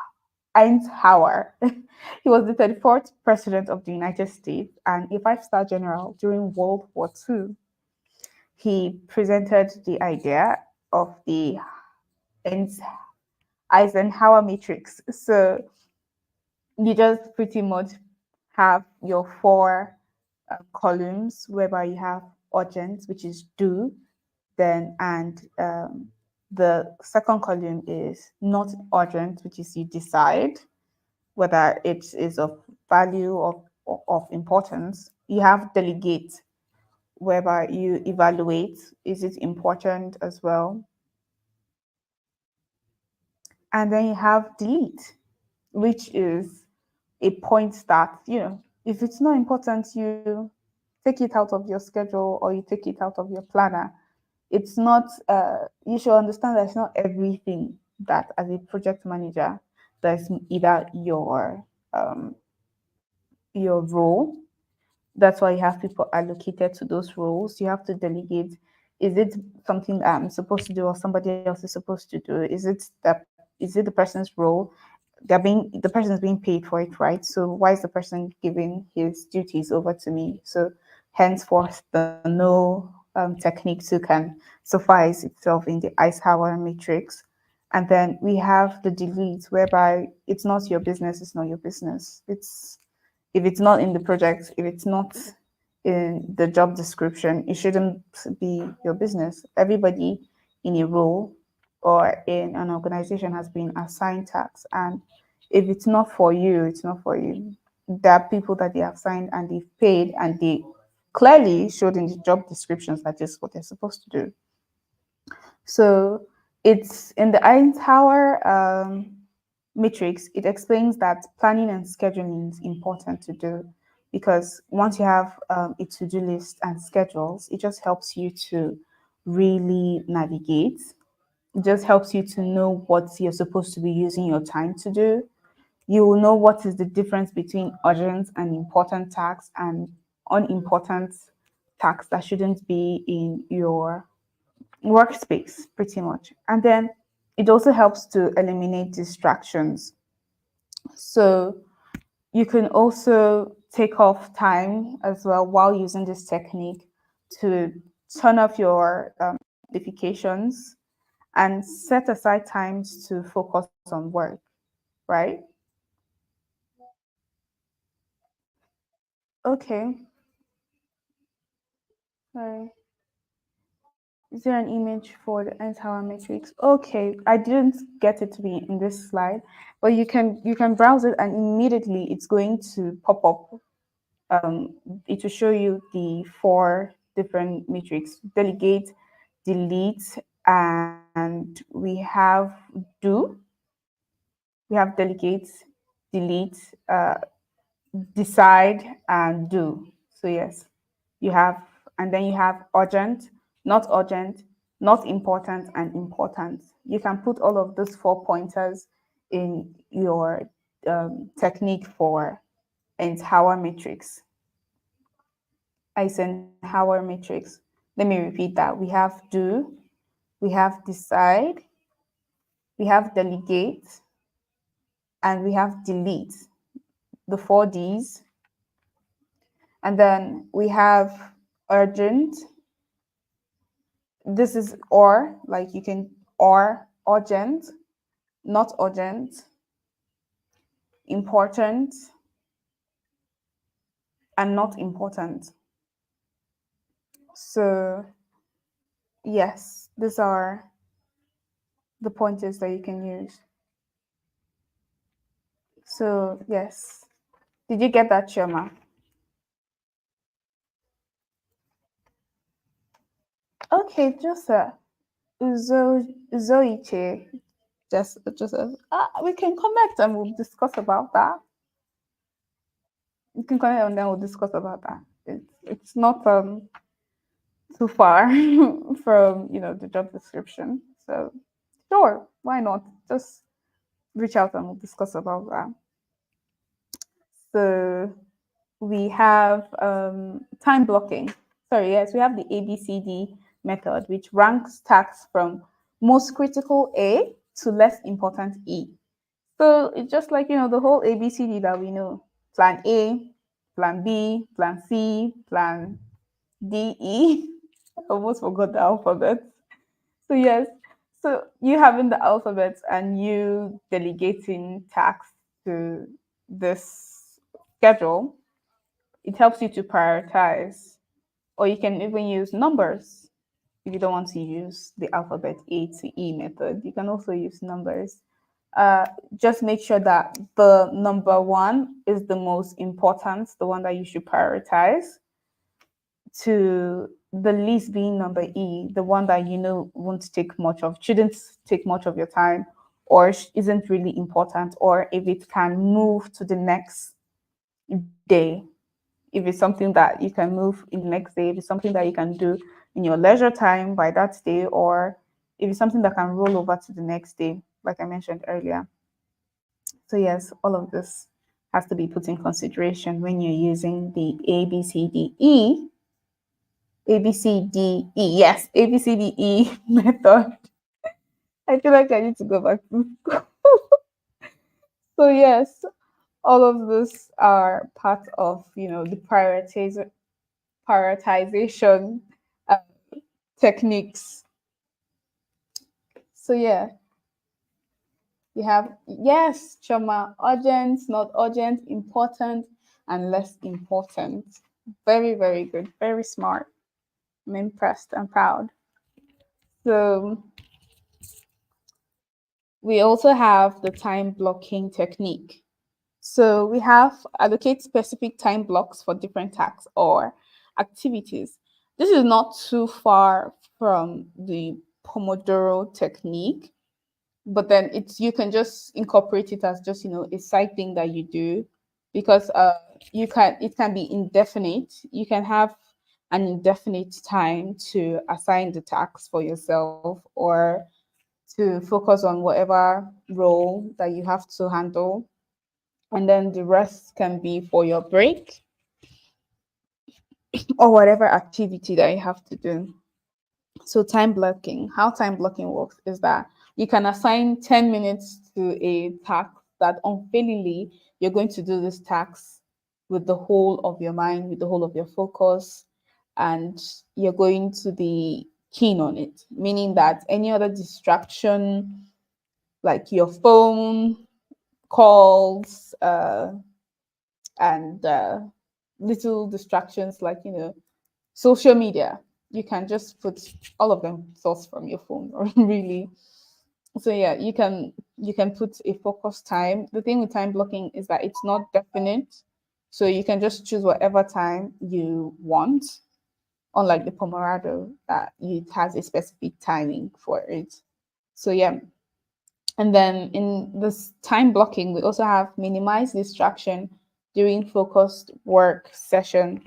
He was the 34th president of the United States and a five-star general during World War II. He presented the idea of the Eisenhower matrix. So you just pretty much have your four columns whereby you have urgent, which is do, then and the second column is not urgent, which is you decide whether it is of value or of importance. You have delegate, whereby you evaluate is it important as well, and then you have delete, which is a point that if it's not important, you take it out of your schedule or you take it out of your planner. It's not you should understand that it's not everything that as a project manager that's either your role. That's why you have people allocated to those roles. You have to delegate. Is it something I'm supposed to do or somebody else is supposed to do? Is it the person's role? The person is being paid for it, right? So why is the person giving his duties over to me? So henceforth, the no technique too can suffice itself in the Eisenhower matrix. And then we have the delete, whereby it's not your business, it's not your business. It's if it's not in the project, if it's not in the job description, it shouldn't be your business. Everybody in a role or in an organization has been assigned tasks. And if it's not for you, it's not for you. There are people that they have signed and they've paid and they clearly showed in the job descriptions that is what they're supposed to do. So it's in the Eisenhower matrix, it explains that planning and scheduling is important to do because once you have a to-do list and schedules, it just helps you to really navigate. It just helps you to know what you're supposed to be using your time to do. You will know what is the difference between urgent and important tasks and unimportant tasks that shouldn't be in your workspace, pretty much. And then it also helps to eliminate distractions. So you can also take off time as well while using this technique to turn off your notifications and set aside times to focus on work, right? Okay. Sorry. Is there an image for the entire matrix? Okay, I didn't get it to be in this slide, but you can browse it and immediately it's going to pop up. Um, it will show you the four different matrix: delegate, delete, and we have do. We have delegate, delete, decide, and do. So yes, you have, and then you have urgent, not important, and important. You can put all of those four pointers in your technique for Eisenhower matrix. Eisenhower matrix. Let me repeat that. We have do, we have decide, we have delegate, and we have delete. The four Ds. And then we have urgent. This is or, like you can, or urgent, not urgent, important, and not important. So yes, these are the pointers that you can use. So yes, did you get that, Shoma? Okay, just Zoiche, just we can connect and we'll discuss about that. You can connect and then we'll discuss about that. It's not too far from the job description. So sure, why not? Just reach out and we'll discuss about that. So we have time blocking. Sorry, yes, we have the ABCD method, which ranks tasks from most critical A to less important E. So it's just like the whole ABCD that we know: Plan A, Plan B, Plan C, Plan D, E. I almost forgot the alphabet. So yes, so you having the alphabet and you delegating tasks to this schedule, it helps you to prioritize. Or you can even use numbers if you don't want to use the alphabet A to E method. You can also use numbers. Just make sure that the number one is the most important, the one that you should prioritize, to the least being number E, the one that won't take much of, shouldn't take much of your time, or isn't really important, or if it can move to the next day, if it's something that you can move in the next day, if it's something that you can do in your leisure time by that day, or if it's something that can roll over to the next day, like I mentioned earlier. So yes, all of this has to be put in consideration when you're using the ABCDE, yes, ABCDE method. I feel like I need to go back to school. So yes, all of this are part of the prioritization uh, techniques. So yeah, you have, yes, Choma, urgent, not urgent, important, and less important. Very, very good, very smart. I'm impressed and proud. So we also have the time blocking technique. So we have allocate specific time blocks for different tasks or activities. This is not too far from the Pomodoro technique, but then you can just incorporate it as just a side thing that you do, because it can be indefinite. You can have an indefinite time to assign the tasks for yourself or to focus on whatever role that you have to handle. And then the rest can be for your break or whatever activity that you have to do. So time blocking, how time blocking works is that you can assign 10 minutes to a task that unfailingly you're going to do this task with the whole of your mind, with the whole of your focus, and you're going to be keen on it, meaning that any other distraction like your phone, calls, and little distractions like, social media, you can just put all of them source from your phone or really. So yeah, you can put a focus time. The thing with time blocking is that it's not definite, so you can just choose whatever time you want, unlike the pomodoro that it has a specific timing for it. So yeah. And then in this time blocking, we also have minimize distraction during focused work session.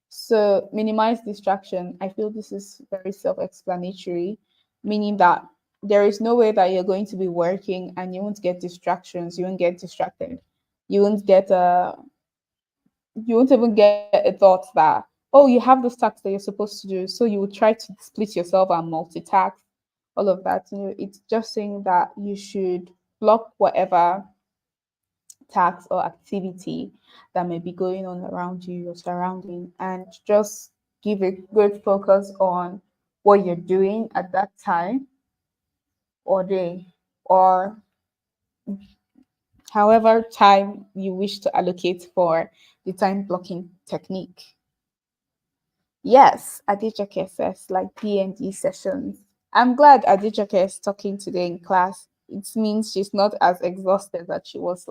So minimize distraction. I feel this is very self-explanatory, meaning that there is no way that you're going to be working and you won't get distractions. You won't get distracted. You won't get you won't even get a thought that, oh, you have this task that you're supposed to do. So you would try to split yourself and multitask, all of that. It's just saying that you should block whatever task or activity that may be going on around you, your surrounding, and just give a good focus on what you're doing at that time or day, or however time you wish to allocate for the time blocking technique. Yes, Adichake says like D&D sessions. I'm glad Adichake is talking today in class. It means she's not as exhausted as she was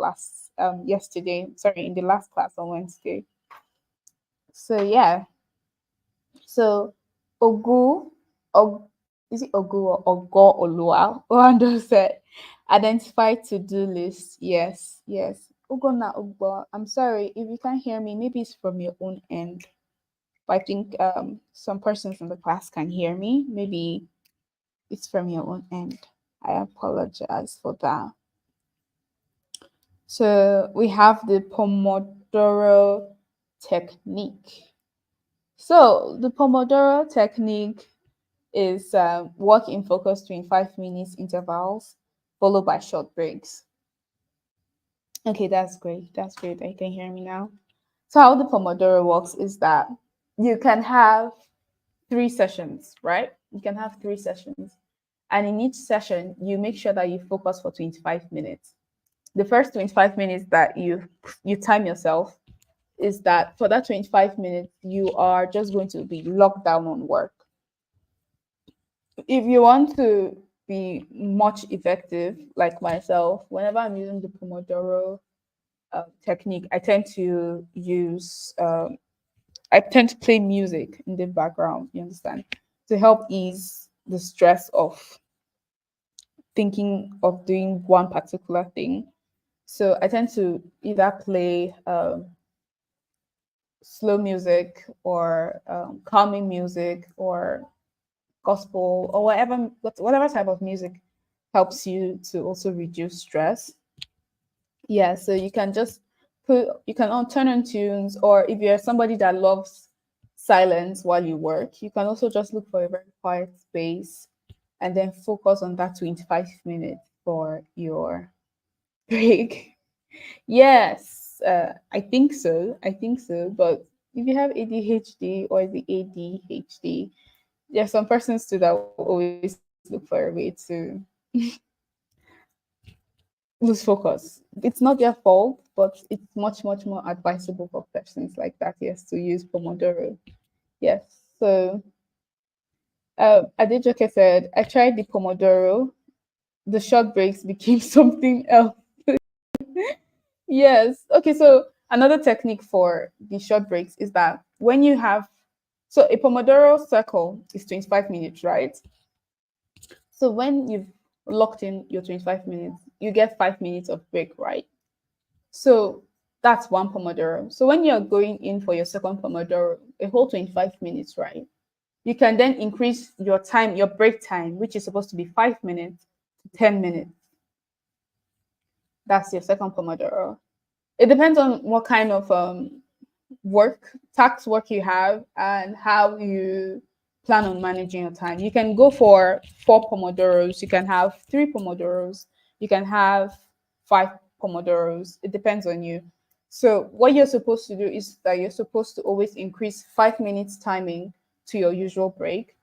yesterday. Sorry, in the last class on Wednesday. So yeah. So Ogu, is it Ogu or Ogo Olua? Wando said, identify to-do list. Yes, yes. Ugona Ugbo. I'm sorry if you can't hear me. Maybe it's from your own end. But I think some persons in the class can hear me. Maybe it's from your own end. I apologize for that. So we have the Pomodoro technique. So the Pomodoro technique is work in focus 25 minutes intervals followed by short breaks. Okay, that's great. That's great. I can hear me now. So how the Pomodoro works is that you can have 3 sessions, right? You can have 3 sessions. And in each session, you make sure that you focus for 25 minutes. The first 25 minutes that you time yourself is that for that 25 minutes, you are just going to be locked down on work. If you want to be much effective, like myself, whenever I'm using the Pomodoro technique, I tend to play music in the background, you understand, to help ease the stress of thinking of doing one particular thing. So I tend to either play slow music or calming music or gospel or whatever type of music helps you to also reduce stress. Yeah, so you can turn on tunes, or if you're somebody that loves silence while you work, you can also just look for a very quiet space and then focus on that 25 minutes for your break. Yes, I think so. I think so. But if you have ADHD or the ADHD, there are some persons too that will always look for a way to lose focus. It's not their fault, but it's much, much more advisable for persons like that, yes, to use Pomodoro. Yes. So Adejoke said, I tried the Pomodoro. The short breaks became something else. Yes. Okay. So another technique for the short breaks is that when you have, so a Pomodoro circle is 25 minutes, right? So when you've locked in your 25 minutes, you get 5 minutes of break, right? So That's one Pomodoro. So when you're going in for your second Pomodoro, a whole 25 minutes, right? You can then increase your time, your break time, which is supposed to be 5 minutes to 10 minutes. That's your second Pomodoro. It depends on what kind of tax work you have and how you plan on managing your time. You can go for 4 Pomodoros, you can have 3 Pomodoros, you can have 5 Pomodoros. It depends on you. So what you're supposed to do is that you're supposed to always increase 5 minutes timing to your usual break.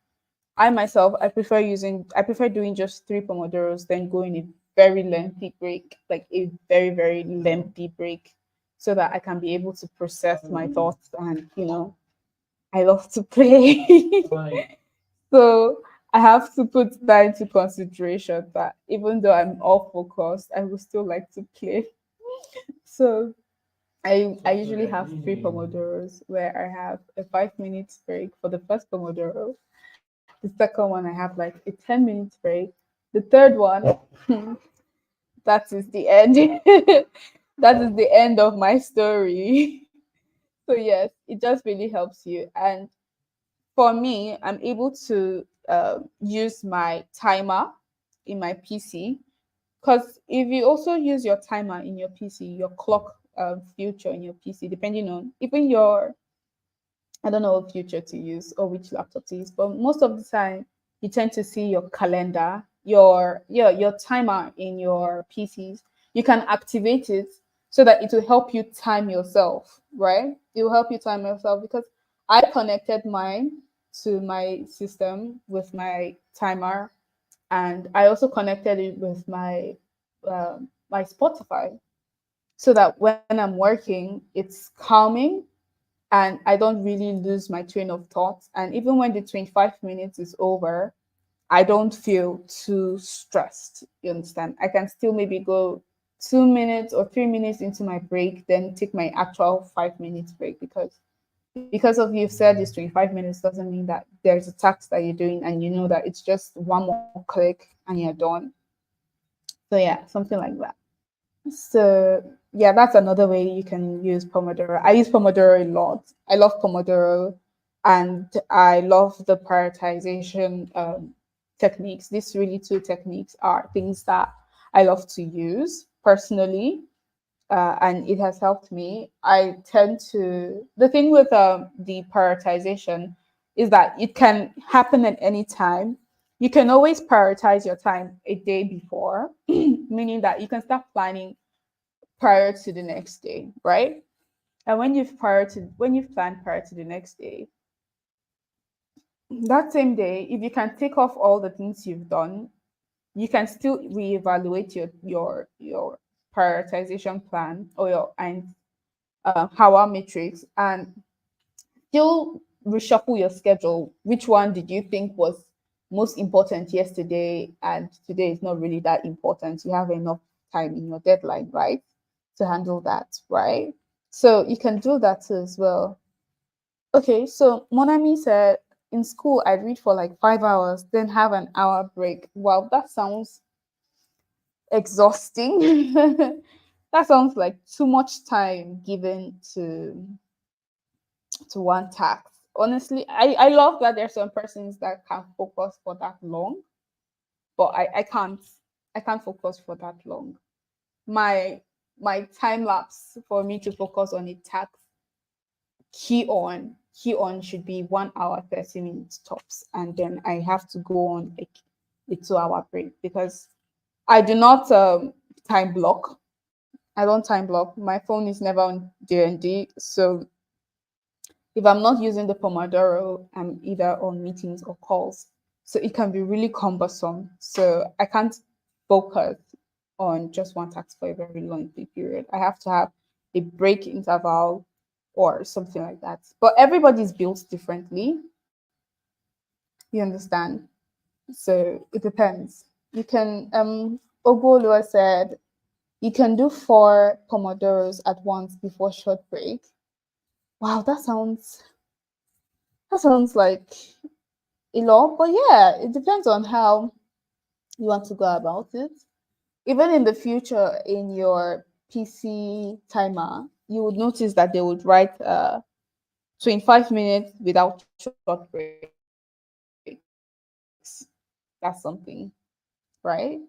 I myself, I prefer doing just 3 Pomodoros, then going a very lengthy break, like a very, very lengthy break, so that I can be able to process my thoughts. And, I love to play. So I have to put that into consideration that even though I'm all focused, I will still like to play. So I usually have 3 Pomodoros where I have a 5 minutes break for the first Pomodoro. The second one, I have like a 10 minutes break. The third one, that is the end. That is the end of my story. So, yes, it just really helps you. And for me, I'm able to use my timer in my PC. Because if you also use your timer in your PC, your clock future in your PC, depending on even your, I don't know what future to use or which laptop to use, but most of the time you tend to see your calendar, your timer in your PCs. You can activate it so that it will help you time yourself, right? It will help you time yourself because I connected mine to my system with my timer, and I also connected it with my Spotify so that when I'm working, it's calming and I don't really lose my train of thought. And even when the 25 minutes is over, I don't feel too stressed. You understand? I can still maybe go 2 minutes or 3 minutes into my break, then take my actual 5 minutes break because of you've said this 25 minutes doesn't mean that there's a task that you're doing and you know that it's just one more click and you're done. So yeah, something like that. So yeah, that's another way you can use Pomodoro. I use Pomodoro a lot. I love Pomodoro, and I love the prioritization techniques. These really two techniques are things that I love to use personally, and it has helped me. I tend to the thing with the prioritization is that it can happen at any time. You can always prioritize your time a day before, meaning that you can start planning prior to the next day, right? And when you've planned prior to the next day, that same day, if you can take off all the things you've done, you can still reevaluate your prioritization plan or your and Hour matrix and still reshuffle your schedule. Which one did you think was most important yesterday and today is not really that important? You have enough time in your deadline, right? To handle that, right? So you can do that too as well. Okay, so Monami said in school I'd read for like 5 hours, then have an hour break. Wow, that sounds exhausting. That sounds like too much time given to one task. Honestly, I love that there's some persons that can focus for that long, but I can't. I can't focus for that long. My my time lapse for me to focus on a task key on should be 1 hour 30 minutes tops, and then I have to go on a 2 hour break because I do not time block. I don't time block. My phone is never on DND, so if I'm not using the Pomodoro, I'm either on meetings or calls. So it can be really cumbersome. So I can't focus on just one task for a very long period. I have to have a break interval or something like that. But everybody's built differently. You understand? So it depends. You can Ogolua said you can do 4 Pomodoros at once before short break. Wow, that sounds like a lot, but yeah, it depends on how you want to go about it. Even in the future, in your PC timer, you would notice that they would write 25 minutes without short breaks. That's something, right?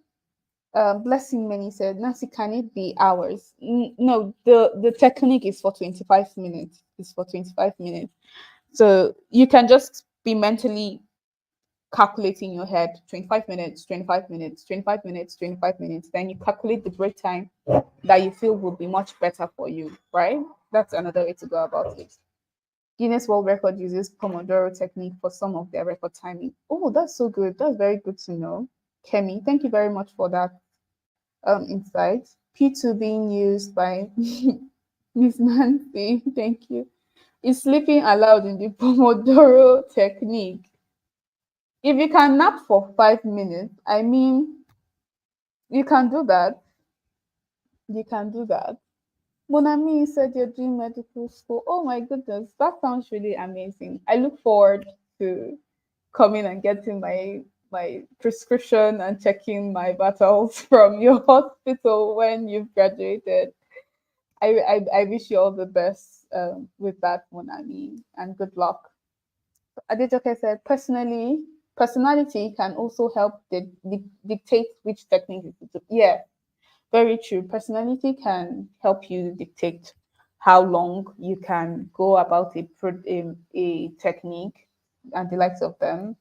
Blessing Many said, Nancy, can it be hours? No, the technique is for 25 minutes. It's for 25 minutes. So you can just be mentally calculating in your head 25 minutes, 25 minutes, 25 minutes, 25 minutes. Then you calculate the break time that you feel would be much better for you, right? That's another way to go about it. Guinness World Record uses Pomodoro technique for some of their record timing. Oh, that's so good. That's very good to know. Kemi, thank you very much for that insight. P2 being used by Miss Nancy, thank you. Is sleeping allowed in the Pomodoro technique? If you can nap for 5 minutes, I mean, you can do that. You can do that. Monami said you're doing medical school. Oh my goodness, that sounds really amazing. I look forward to coming and getting my prescription and checking my battles from your hospital when you've graduated. I wish you all the best with that, Monami, and good luck. Adejoke said, personality can also help dictate which technique you do. Yeah, very true. Personality can help you dictate how long you can go about a technique and the likes of them.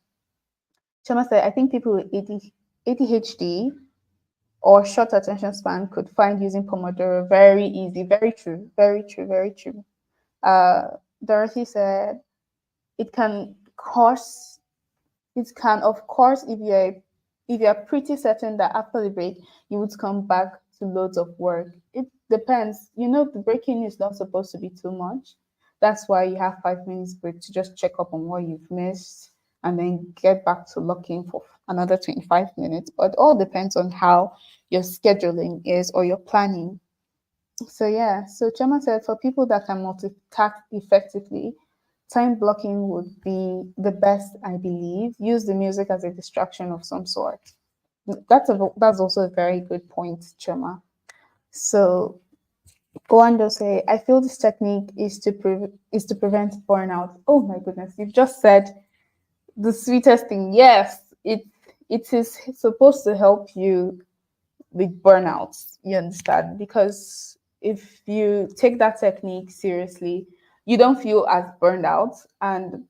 Chama said, I think people with ADHD or short attention span could find using Pomodoro very easy. Very true. Very true. Very true. Dorothy said, it can cause it can, of course, if you're pretty certain that after the break you would come back to loads of work. It depends. You know, the breaking is not supposed to be too much. That's why you have 5 minutes break to just check up on what you've missed and then get back to looking for another 25 minutes. But it all depends on how your scheduling is or your planning. So yeah, so Chema said for people that can multitask effectively, time blocking would be the best, I believe. Use the music as a distraction of some sort. That's also a very good point, Chema. So Goando say, I feel this technique is to prevent burnout. Oh my goodness, you've just said the sweetest thing. Yes, it is supposed to help you with burnouts, you understand? Because if you take that technique seriously, you don't feel as burned out. And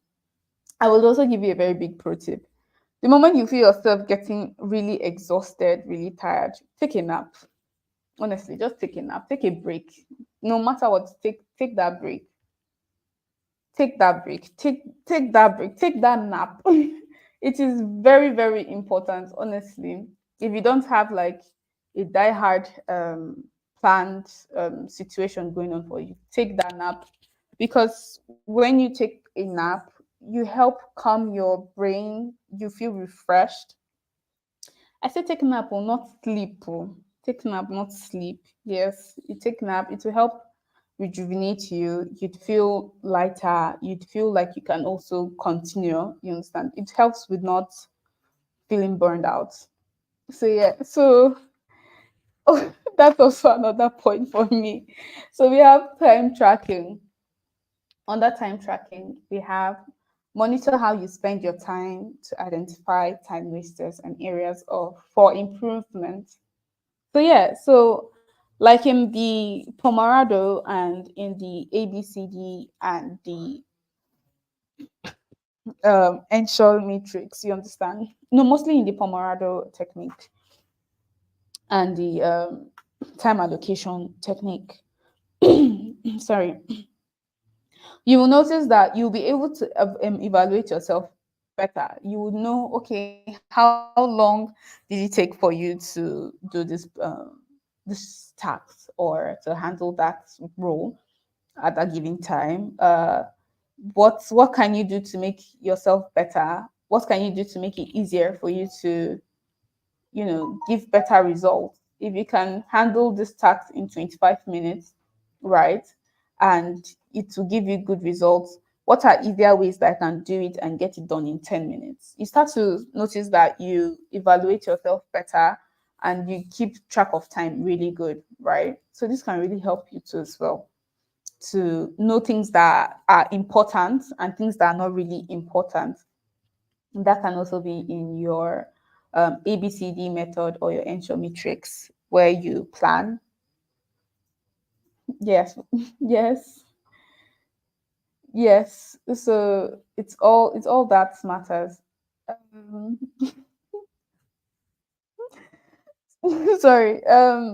I will also give you a very big pro tip. The moment you feel yourself getting really exhausted, really tired, take a nap. Honestly, just take a nap, take a break. No matter what, take that break. Take that break. Take that break. Take that nap. It is very, very important, honestly. If you don't have like a die-hard planned situation going on for you, take that nap. Because when you take a nap, you help calm your brain, you feel refreshed. I say take nap or not sleep. Oh. Take nap, not sleep. Yes, you take nap. It will help rejuvenate you. You'd feel lighter. You'd feel like you can also continue. You understand? It helps with not feeling burned out. So yeah. So oh, that's also another point for me. So we have time tracking. Under time tracking, we have monitor how you spend your time to identify time wasters and areas of for improvement. So yeah, so like in the Pomodoro and in the ABCD and the Ensure matrix, you understand? No, mostly in the Pomodoro technique and the time allocation technique. Sorry, you will notice that you'll be able to evaluate yourself better. You would know, okay, how long did it take for you to do this task or to handle that role at that given time. What can you do to make yourself better? What can you do to make it easier for you to give better results? If you can handle this task in 25 minutes, right, and it will give you good results, what are easier ways that I can do it and get it done in 10 minutes? You start to notice that you evaluate yourself better and you keep track of time really good, right? So this can really help you too as well. to know things that are important and things that are not really important. And that can also be in your ABCD method or your Ensure matrix where you plan. Yes, yes, yes. So it's all that matters. Um, sorry.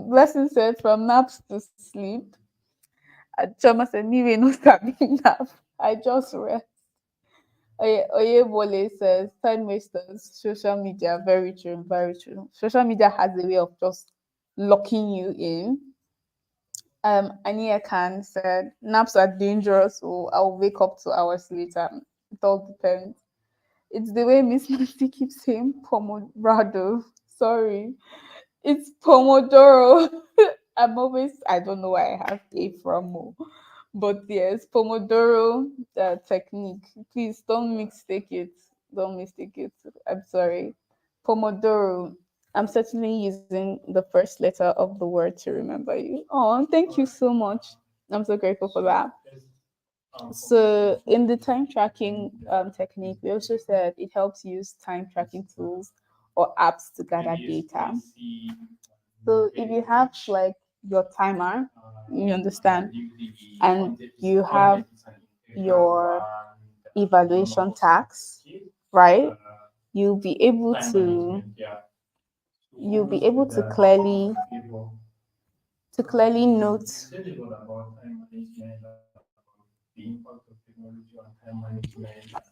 Blessing said from naps to sleep. Choma said, "Me we no sabi nap. I just rest." Oyebole says, "Time wasters, social media." Very true, very true. Social media has a way of just locking you in. Ania Khan said, "Naps are dangerous, so I'll wake up 2 hours later." It all depends. It's the way Miss Nancy keeps saying Pomodoro. Sorry, it's Pomodoro. I don't know why I have a from O. But yes, Pomodoro technique. Please don't mistake it. Don't mistake it. I'm sorry. Pomodoro. I'm certainly using the first letter of the word to remember you. Oh, thank you so much. I'm so grateful for that. So, in the time tracking technique, we also said it helps use time tracking tools or apps to gather data. So, if you have like your timer, you understand, and you have your evaluation tasks, right? You'll be able to you'll be able to clearly note.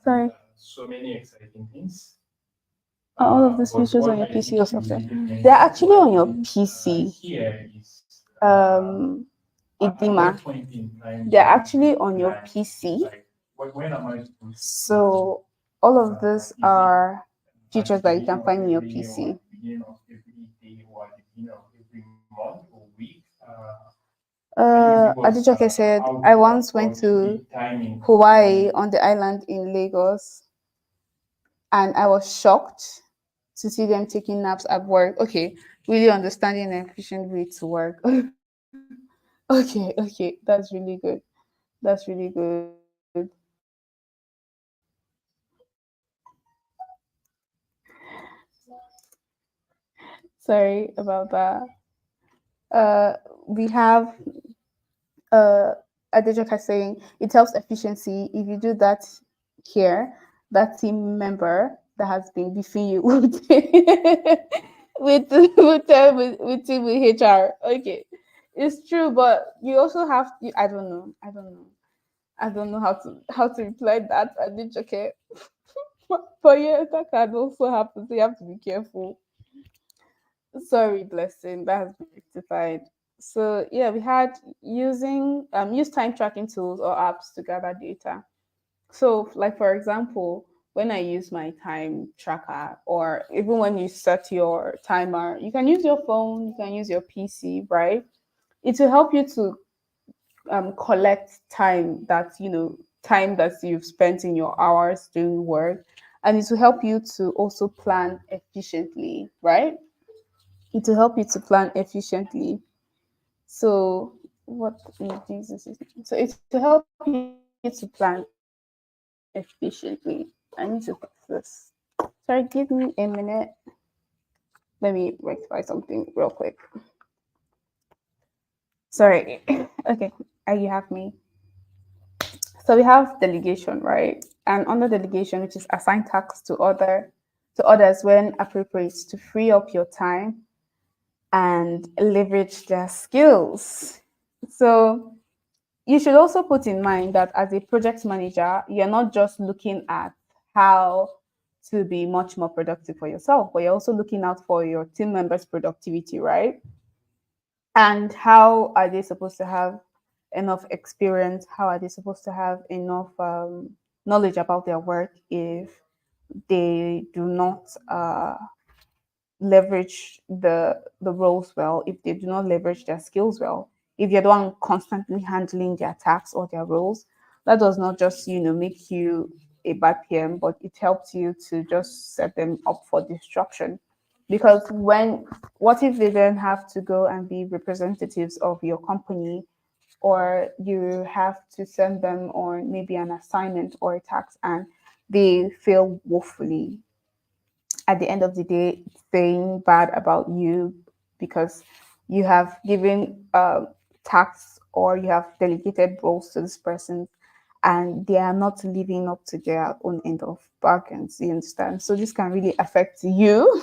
Sorry. Are all of these features on your PC or software? They're actually on your PC. Um, Idima. They're actually on your PC. So all of these are features that you can find in your PC. Adijoke said, "I once went to Hawaii on the island in Lagos, and I was shocked to see them taking naps at work." Okay, really understanding an efficient way to work. Okay, that's really good. That's really good. Sorry about that. We have uh Adejoka saying it helps efficiency. If you do that here, that team member that has been beefing you with with team with HR. Okay, it's true, but you also have. I don't know. I don't know how to reply that. Adejoka. But yeah, that can also happen. So you have to be careful. Sorry, blessing. That has been rectified. So yeah, we had use time tracking tools or apps to gather data. So like for example, when I use my time tracker or even when you set your timer, you can use your phone, you can use your PC, right? It will help you to collect time that you've spent in your hours doing work, and it will help you to also plan efficiently, right? It will help you to plan efficiently. So what is this? So it will help you to plan efficiently. I need to fix this. Sorry, give me a minute. Let me rectify something real quick. Sorry. Okay, you have me. So we have delegation, right? And under delegation, which is assign tasks to others when appropriate to free up your time and leverage their skills. So you should also put in mind that as a project manager, you're not just looking at how to be much more productive for yourself, but you're also looking out for your team members' productivity, right? And how are they supposed to have enough experience? How are they supposed to have enough knowledge about their work if they do not leverage the roles well, if they do not leverage their skills well, if you're the one constantly handling their tasks or their roles, that does not just make you a bad PM, but it helps you to just set them up for destruction. Because what if they then have to go and be representatives of your company or you have to send them on maybe an assignment or a task and they fail woefully, at the end of the day saying bad about you because you have given tasks or you have delegated roles to this person and they are not living up to their own end of bargains. You understand? So this can really affect you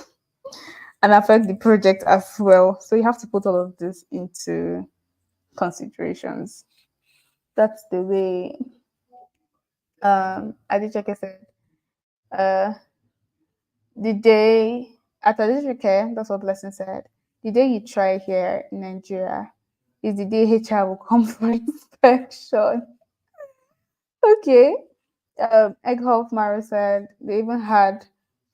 and affect the project as well. So you have to put all of this into considerations. That's the way Adijake said. Uh, the day at Adijake, that's what Blessing said. The day you try here in Nigeria is the day HR will come for inspection. Okay. Egghoff Mara said they even had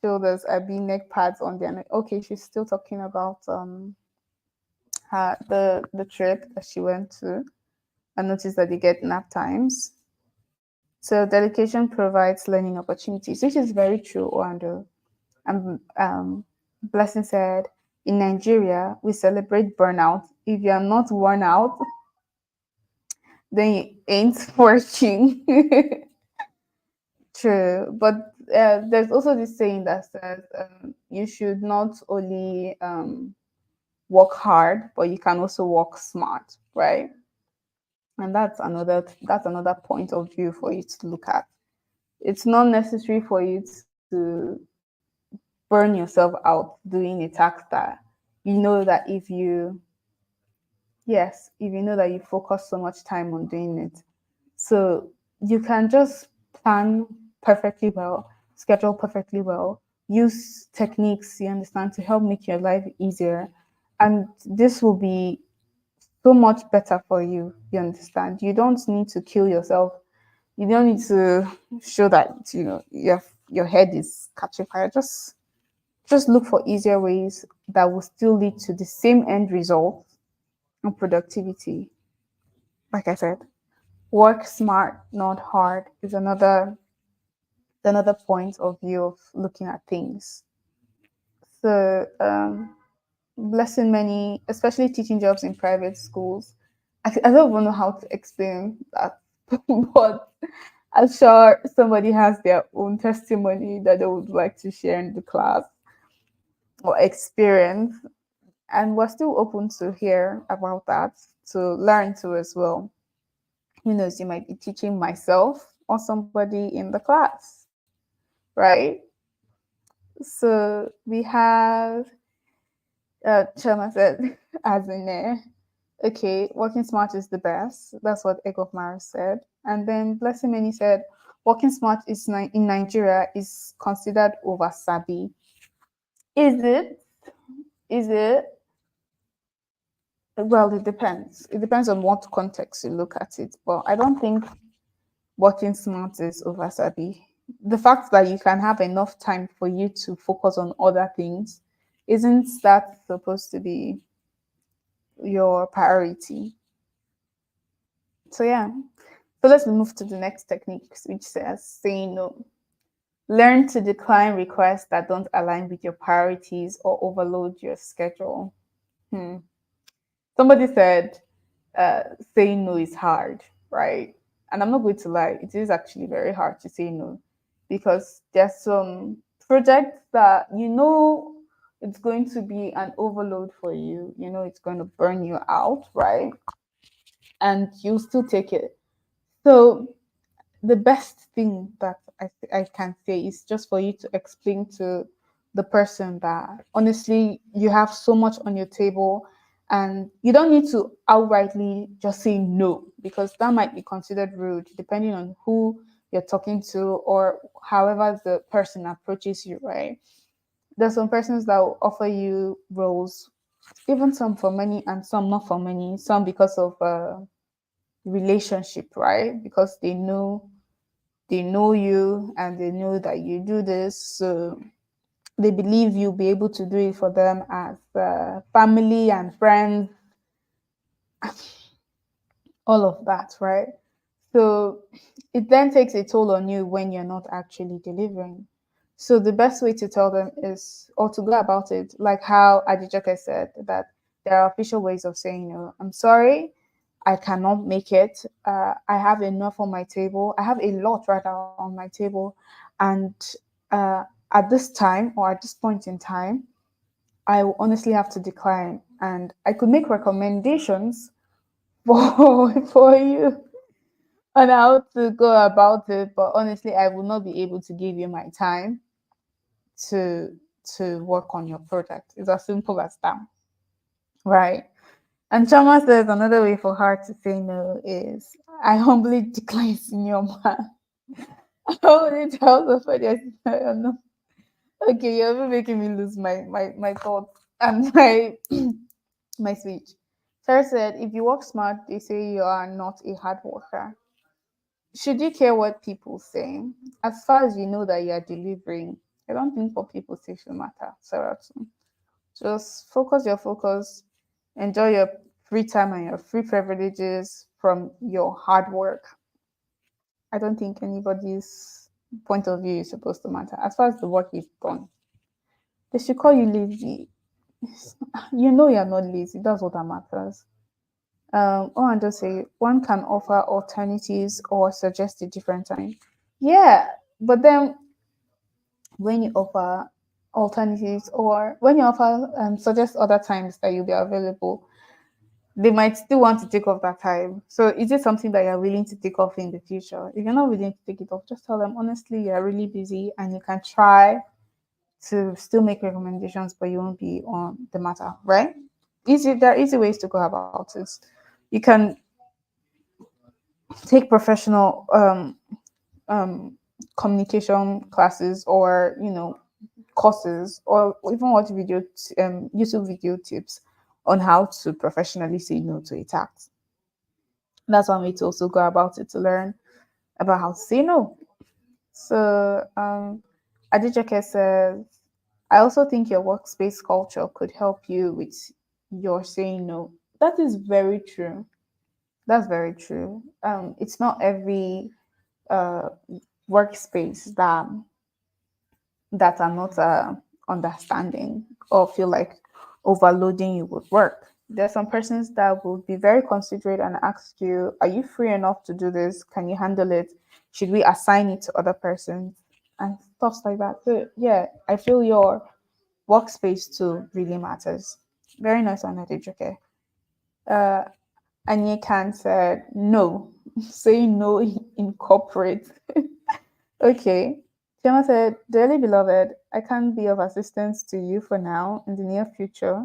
shoulders, neck pads on their neck. Okay, she's still talking about her the trip that she went to. I noticed that they get nap times. So dedication provides learning opportunities, which is very true, Wando. And Blessing said, in Nigeria, we celebrate burnout. If you are not worn out, then you ain't working. True, but there's also this saying that says you should not only work hard, but you can also work smart, right? And that's another point of view for you to look at. It's not necessary for you to burn yourself out doing a task that you know that if you know that you focus so much time on doing it, so you can just plan perfectly well, schedule perfectly well, use techniques, you understand, to help make your life easier. And this will be so much better for you, you understand. You don't need to kill yourself. You don't need to show that your head is catching fire. Just look for easier ways that will still lead to the same end result and productivity. Like I said, work smart, not hard is another point of view of looking at things. So blessing many, especially teaching jobs in private schools. I don't even know how to explain that, but I'm sure somebody has their own testimony that they would like to share in the class or experience. And we're still open to hear about that, to learn to as well. Who knows, you might be teaching myself or somebody in the class, right? So we have Chama said, as in okay, working smart is the best. That's what Ego Mara said. And then Blessing Many said, working smart is in Nigeria is considered over sabi. Is it? Is it? Well, it depends. It depends on what context you look at it. But I don't think working smart is over sabi. The fact that you can have enough time for you to focus on other things, isn't that supposed to be your priority? So yeah. So let's move to the next technique, which says saying no. Learn to decline requests that don't align with your priorities or overload your schedule. Hmm. Somebody said uh, saying no is hard, right? And I'm not going to lie, it is actually very hard to say no because there's some projects that it's going to be an overload for you, it's going to burn you out, right? And you still take it. So the best thing that I can say is just for you to explain to the person that honestly you have so much on your table and you don't need to outrightly just say no because that might be considered rude depending on who you're talking to or however the person approaches you, right? There's some persons that will offer you roles, even some for money and some not for money, some because of relationship, right? Because they know you and they know that you do this, so they believe you'll be able to do it for them as family and friends, all of that, right? So it then takes a toll on you when you're not actually delivering. So the best way to tell them is, or to go about it, like how Adijake said, that there are official ways of saying no. I'm sorry, I cannot make it. I have enough on my table. I have a lot rather on my table, and uh, at this time or at this point in time, I will honestly have to decline. And I could make recommendations for you on how to go about it, but honestly, I will not be able to give you my time to work on your project. It's as simple as that, right? And Chama says another way for her to say no is I humbly decline senior man. I only tell somebody I say no. Okay, you're even making me lose my thoughts and my speech. Sarah said, if you work smart, they say you are not a hard worker. Should you care what people say? As far as you know that you are delivering, I don't think what people say should matter, Sarah. Too. Just focus your focus, enjoy your free time and your free privileges from your hard work. I don't think anybody's point of view is supposed to matter. As far as the work is done, they should call you lazy. You know you're not lazy. That's what that matters. Oh, and just say one can offer alternatives or suggest a different time. Yeah, but then when you offer alternatives or when you offer suggest other times that you'll be available, they might still want to take off that time. So is it something that you're willing to take off in the future? If you're not willing to take it off, just tell them honestly you're really busy and you can try to still make recommendations, but you won't be on the matter, right? There are easy ways to go about it. You can take professional um, communication classes or courses or even watch YouTube video tips on how to professionally say no to a task. That's one way to also go about it to learn about how to say no. So Adijake says, I also think your workspace culture could help you with your saying no. That is very true. That's very true. It's not every uh, workspace that are not understanding or feel like overloading you with work. There's some persons that will be very considerate and ask you, are you free enough to do this? Can you handle it? Should we assign it to other persons? And stuff like that. So yeah, I feel your workspace too really matters. Very nice one, Adejoke. Uh Anya Khan said no. Say no in corporate. Okay. Fiona said, dearly beloved, I can't be of assistance to you for now. In the near future,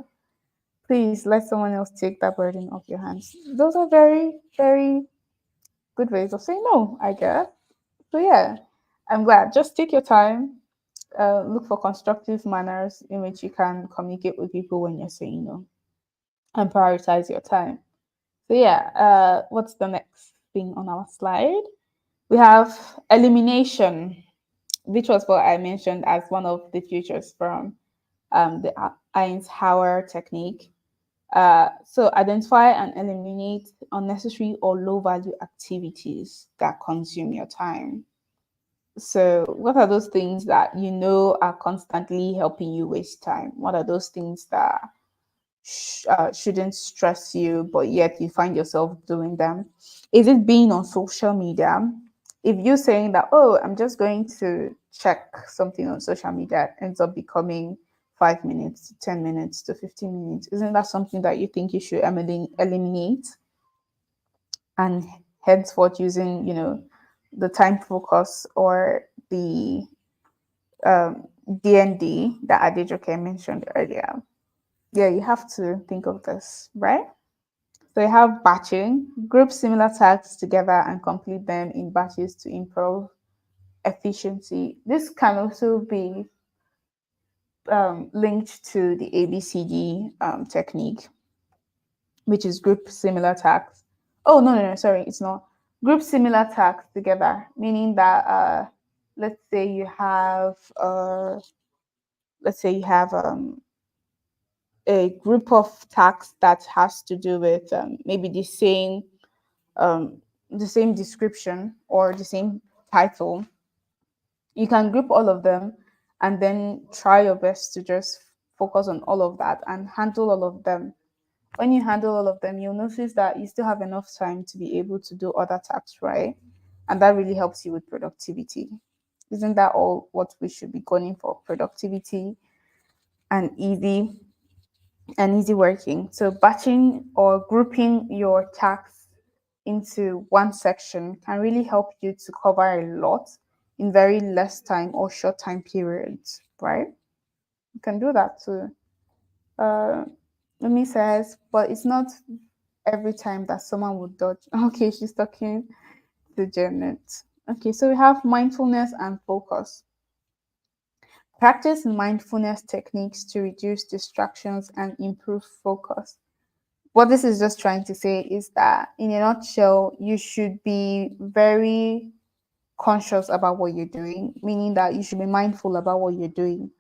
please let someone else take that burden off your hands. Those are very, very good ways of saying no, I guess. So, yeah, I'm glad. Just take your time, look for constructive manners in which you can communicate with people when you're saying no and prioritize your time. So, yeah, what's the next thing on our slide? We have elimination, which was what I mentioned as one of the features from the Eisenhower technique. So identify and eliminate unnecessary or low value activities that consume your time. So, what are those things that you know are constantly helping you waste time? What are those things that shouldn't stress you, but yet you find yourself doing them? Is it being on social media? If you're saying that, oh, I'm just going to check something on social media, it ends up becoming 5 minutes to 10 minutes to 15 minutes. Isn't that something that you think you should eliminate and henceforth using, the time focus or the DND that Adejoke mentioned earlier? Yeah, you have to think of this, right? So you have batching, group similar tasks together and complete them in batches to improve efficiency. This can also be linked to the ABCD technique, which is group similar tasks. Oh, no, no, no, sorry, it's not. Group similar tasks together, meaning that let's say you have let's say you have a group of tasks that has to do with maybe um, the same description or the same title. You can group all of them and then try your best to just focus on all of that and handle all of them when you handle all of them, you'll notice that you still have enough time to be able to do other tasks, right? And that really helps you with productivity. Isn't that all what we should be going for? Productivity and easy working. So batching or grouping your tasks into one section can really help you to cover a lot in very less time or short time periods, right? You can do that too. Uh, Mimi says, but it's not every time that someone would dodge. Okay, she's talking to Janet. Okay, so we have mindfulness and focus. Practice mindfulness techniques to reduce distractions and improve focus. What this is just trying to say is that, in a nutshell, you should be very conscious about what you're doing, meaning that you should be mindful about what you're doing.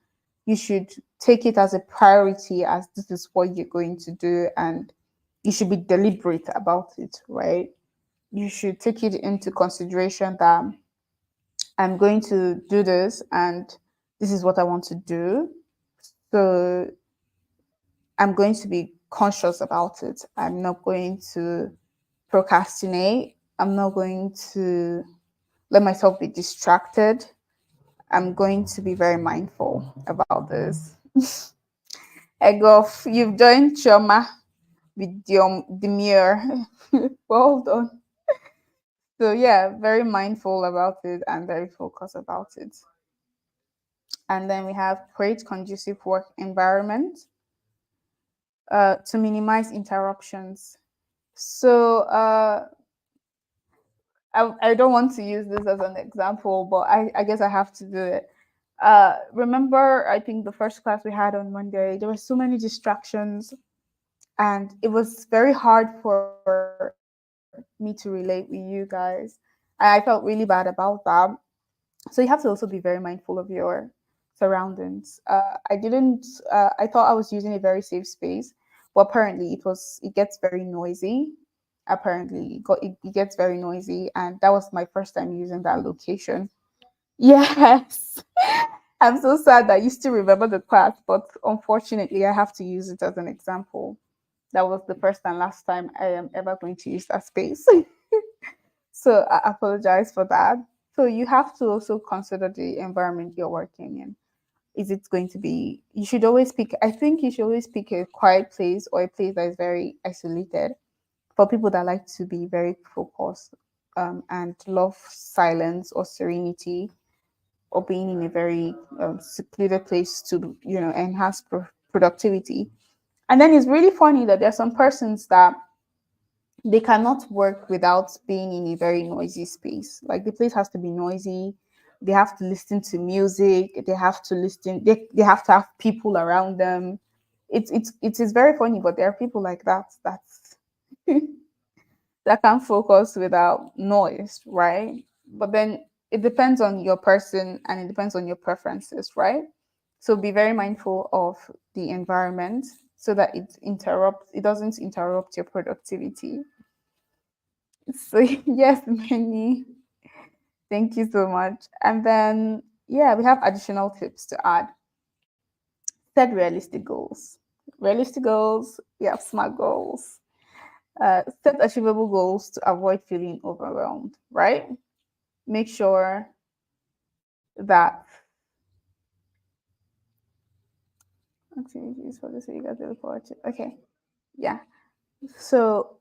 You should take it as a priority, as this is what you're going to do, and you should be deliberate about it, right? You should take it into consideration that I'm going to do this and this is what I want to do. So I'm going to be conscious about it. I'm not going to procrastinate. I'm not going to let myself be distracted. I'm going to be very mindful about this. Egof, you've joined Choma with your demure. Well done. So yeah, very mindful about it and very focused about it. And then we have create conducive work environment to minimize interruptions. So I don't want to use this as an example, but I guess I have to do it. Remember, I think the first class we had on Monday, there were so many distractions, and it was very hard for me to relate with you guys. I felt really bad about that. So you have to also be very mindful of your surroundings. I thought I was using a very safe space, but apparently it gets very noisy. Apparently it gets very noisy, and that was my first time using that location. Yes. I'm so sad that you still remember the class, but unfortunately I have to use it as an example. That was the first and last time I am ever going to use that space. So I apologize for that. So you have to also consider the environment you're working in. Is it going to be, you should always pick, I think you should always pick a quiet place or a place that is very isolated for people that like to be very focused and love silence or serenity or being in a very secluded place to, enhance productivity. And then it's really funny that there are some persons that they cannot work without being in a very noisy space. Like the place has to be noisy. They have to listen to music. They have to listen. They have to have people around them. It is very funny, but there are people like that that can focus without noise, right? But then it depends on your person and it depends on your preferences, right? So be very mindful of the environment so that it doesn't interrupt your productivity. So yes, many. Thank you so much. And then yeah, we have additional tips to add. Set realistic goals. Realistic goals, we have smart goals. Set achievable goals to avoid feeling overwhelmed, right? Make sure that activities for this week I look forward to. Okay. Yeah. So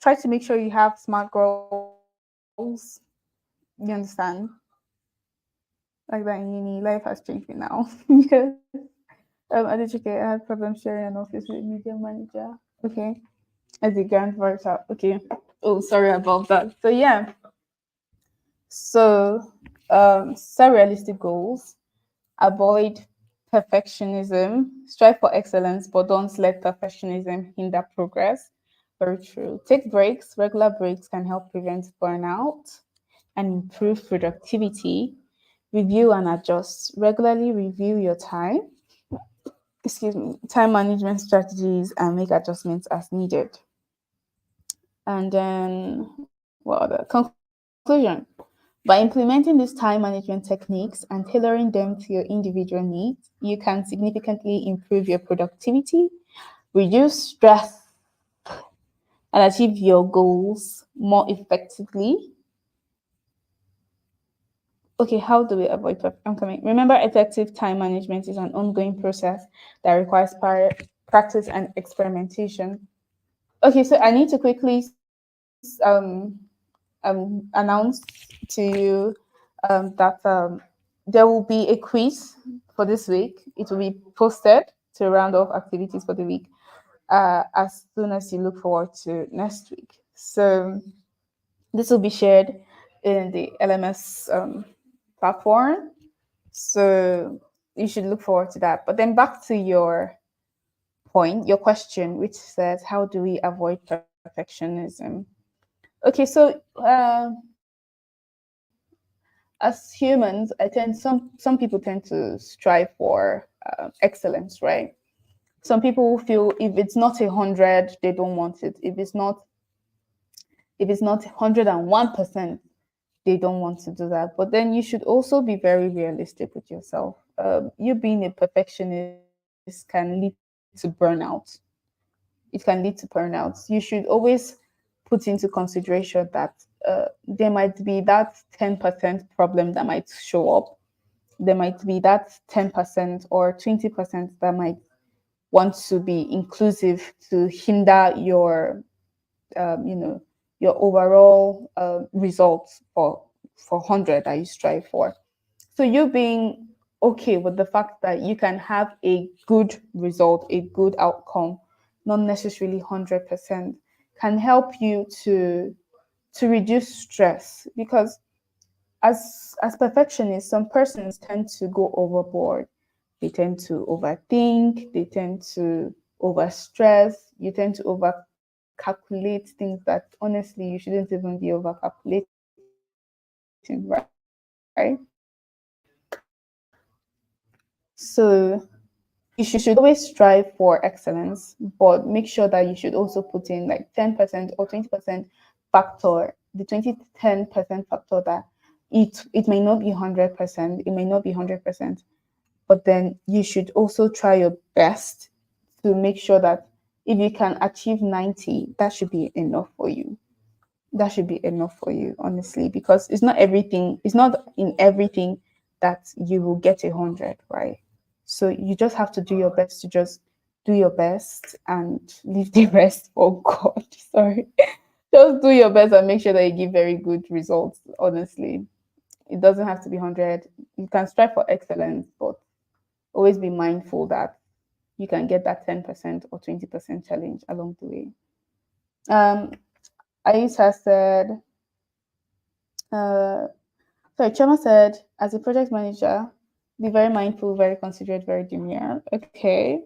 try to make sure you have smart goals. You understand? Like that in uni, life has changed me now. Yes. Adechike, I had problems sharing an office with media manager. Okay. As a grand writer. Okay. Oh, sorry about that. So yeah. So set realistic goals. Avoid perfectionism. Strive for excellence, but don't let perfectionism hinder progress. Very true. Take breaks. Regular breaks can help prevent burnout and improve productivity. Review and adjust. Regularly review your time management strategies and make adjustments as needed. And then, what other conclusion? By implementing these time management techniques and tailoring them to your individual needs, you can significantly improve your productivity, reduce stress, and achieve your goals more effectively. Okay, how do we avoid I'm coming. Remember, effective time management is an ongoing process that requires practice and experimentation. Okay, so I need to quickly announce to you that there will be a quiz for this week. It will be posted to round off activities for the week as soon as you look forward to next week. So this will be shared in the LMS platform. So you should look forward to that. But then back to your point, your question, which says, how do we avoid perfectionism? Okay, so as humans, I tend some people tend to strive for excellence, right? Some people feel if it's not 100, they don't want it. If it's not 101%, they don't want to do that. But then you should also be very realistic with yourself. You being a perfectionist can lead to burnout. It can lead to burnout. You should always put into consideration that there might be that 10% problem that might show up. There might be that 10% or 20% that might want to be inclusive to hinder um, you know, your overall results for 100 that you strive for. So you being okay with the fact that you can have a good result, a good outcome, not necessarily 100%, can help you to reduce stress because as perfectionists, some persons tend to go overboard. They tend to overthink, they tend to overstress, you tend to overcalculate things that honestly you shouldn't even be overcalculating, right? So you should always strive for excellence, but make sure that you should also put in like 10% or 20% factor, the 10% factor that it may not be 100%, it may not be 100%, but then you should also try your best to make sure that if you can achieve 90, that should be enough for you. That should be enough for you, honestly, because it's not in everything that you will get 100, right? So you just have to do your best to just do your best and leave the rest for God. Sorry. Just do your best and make sure that you give very good results, honestly. It doesn't have to be 100. You can strive for excellence, but always be mindful that you can get that 10% or 20% challenge along the way. Um, Ais has said, uh, sorry, Chama said, as a project manager, be very mindful, very considerate, very demure. Okay.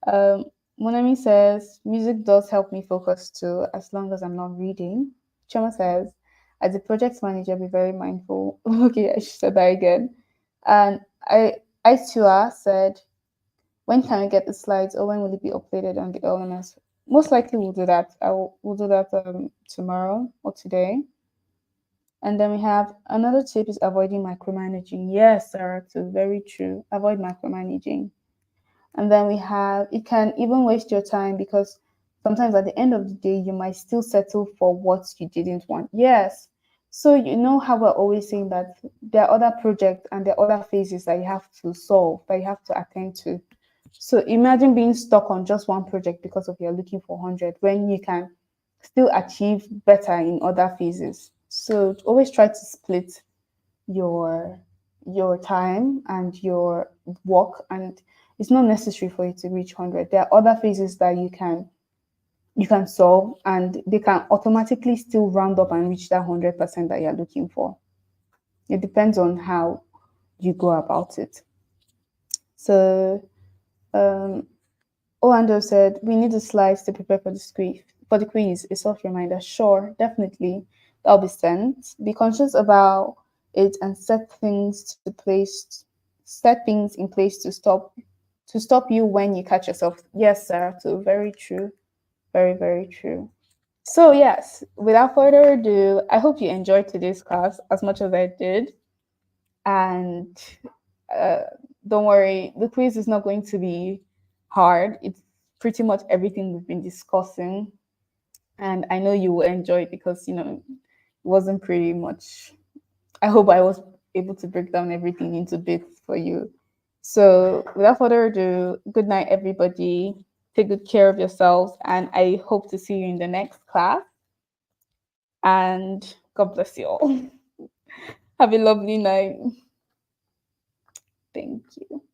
Um, Monami says, music does help me focus too, as long as I'm not reading. Chama says, as a project manager, be very mindful. Okay, I should say that again. And Aitua said, when can we get the slides or when will it be uploaded on the LMS? Most likely we'll do that. We'll do that tomorrow or today. And then we have another tip is avoiding micromanaging. Yes, Sarah, too. Very true. Avoid micromanaging. And then we have it can even waste your time because sometimes at the end of the day, you might still settle for what you didn't want. Yes. So you know how we're always saying that there are other projects and there are other phases that you have to solve, that you have to attend to. So imagine being stuck on just one project because of you're looking for 100 when you can still achieve better in other phases. So always try to split your time and your work, and it's not necessary for you to reach 100. There are other phases that you can solve and they can automatically still round up and reach that 100% that you're looking for. It depends on how you go about it. So Orlando said, we need the slides to prepare for the quiz. For the quiz, a soft reminder. Sure, definitely. That'll be sent. Be conscious about it and set things in place to stop you when you catch yourself. Yes, Sarah, too. Very true. Very, very true. So yes, without further ado, I hope you enjoyed today's class as much as I did. And uh, don't worry, the quiz is not going to be hard. It's pretty much everything we've been discussing. And I know you will enjoy it because, it wasn't pretty much, I hope I was able to break down everything into bits for you. So without further ado, good night, everybody. Take good care of yourselves, and I hope to see you in the next class. And God bless you all. Have a lovely night. Thank you.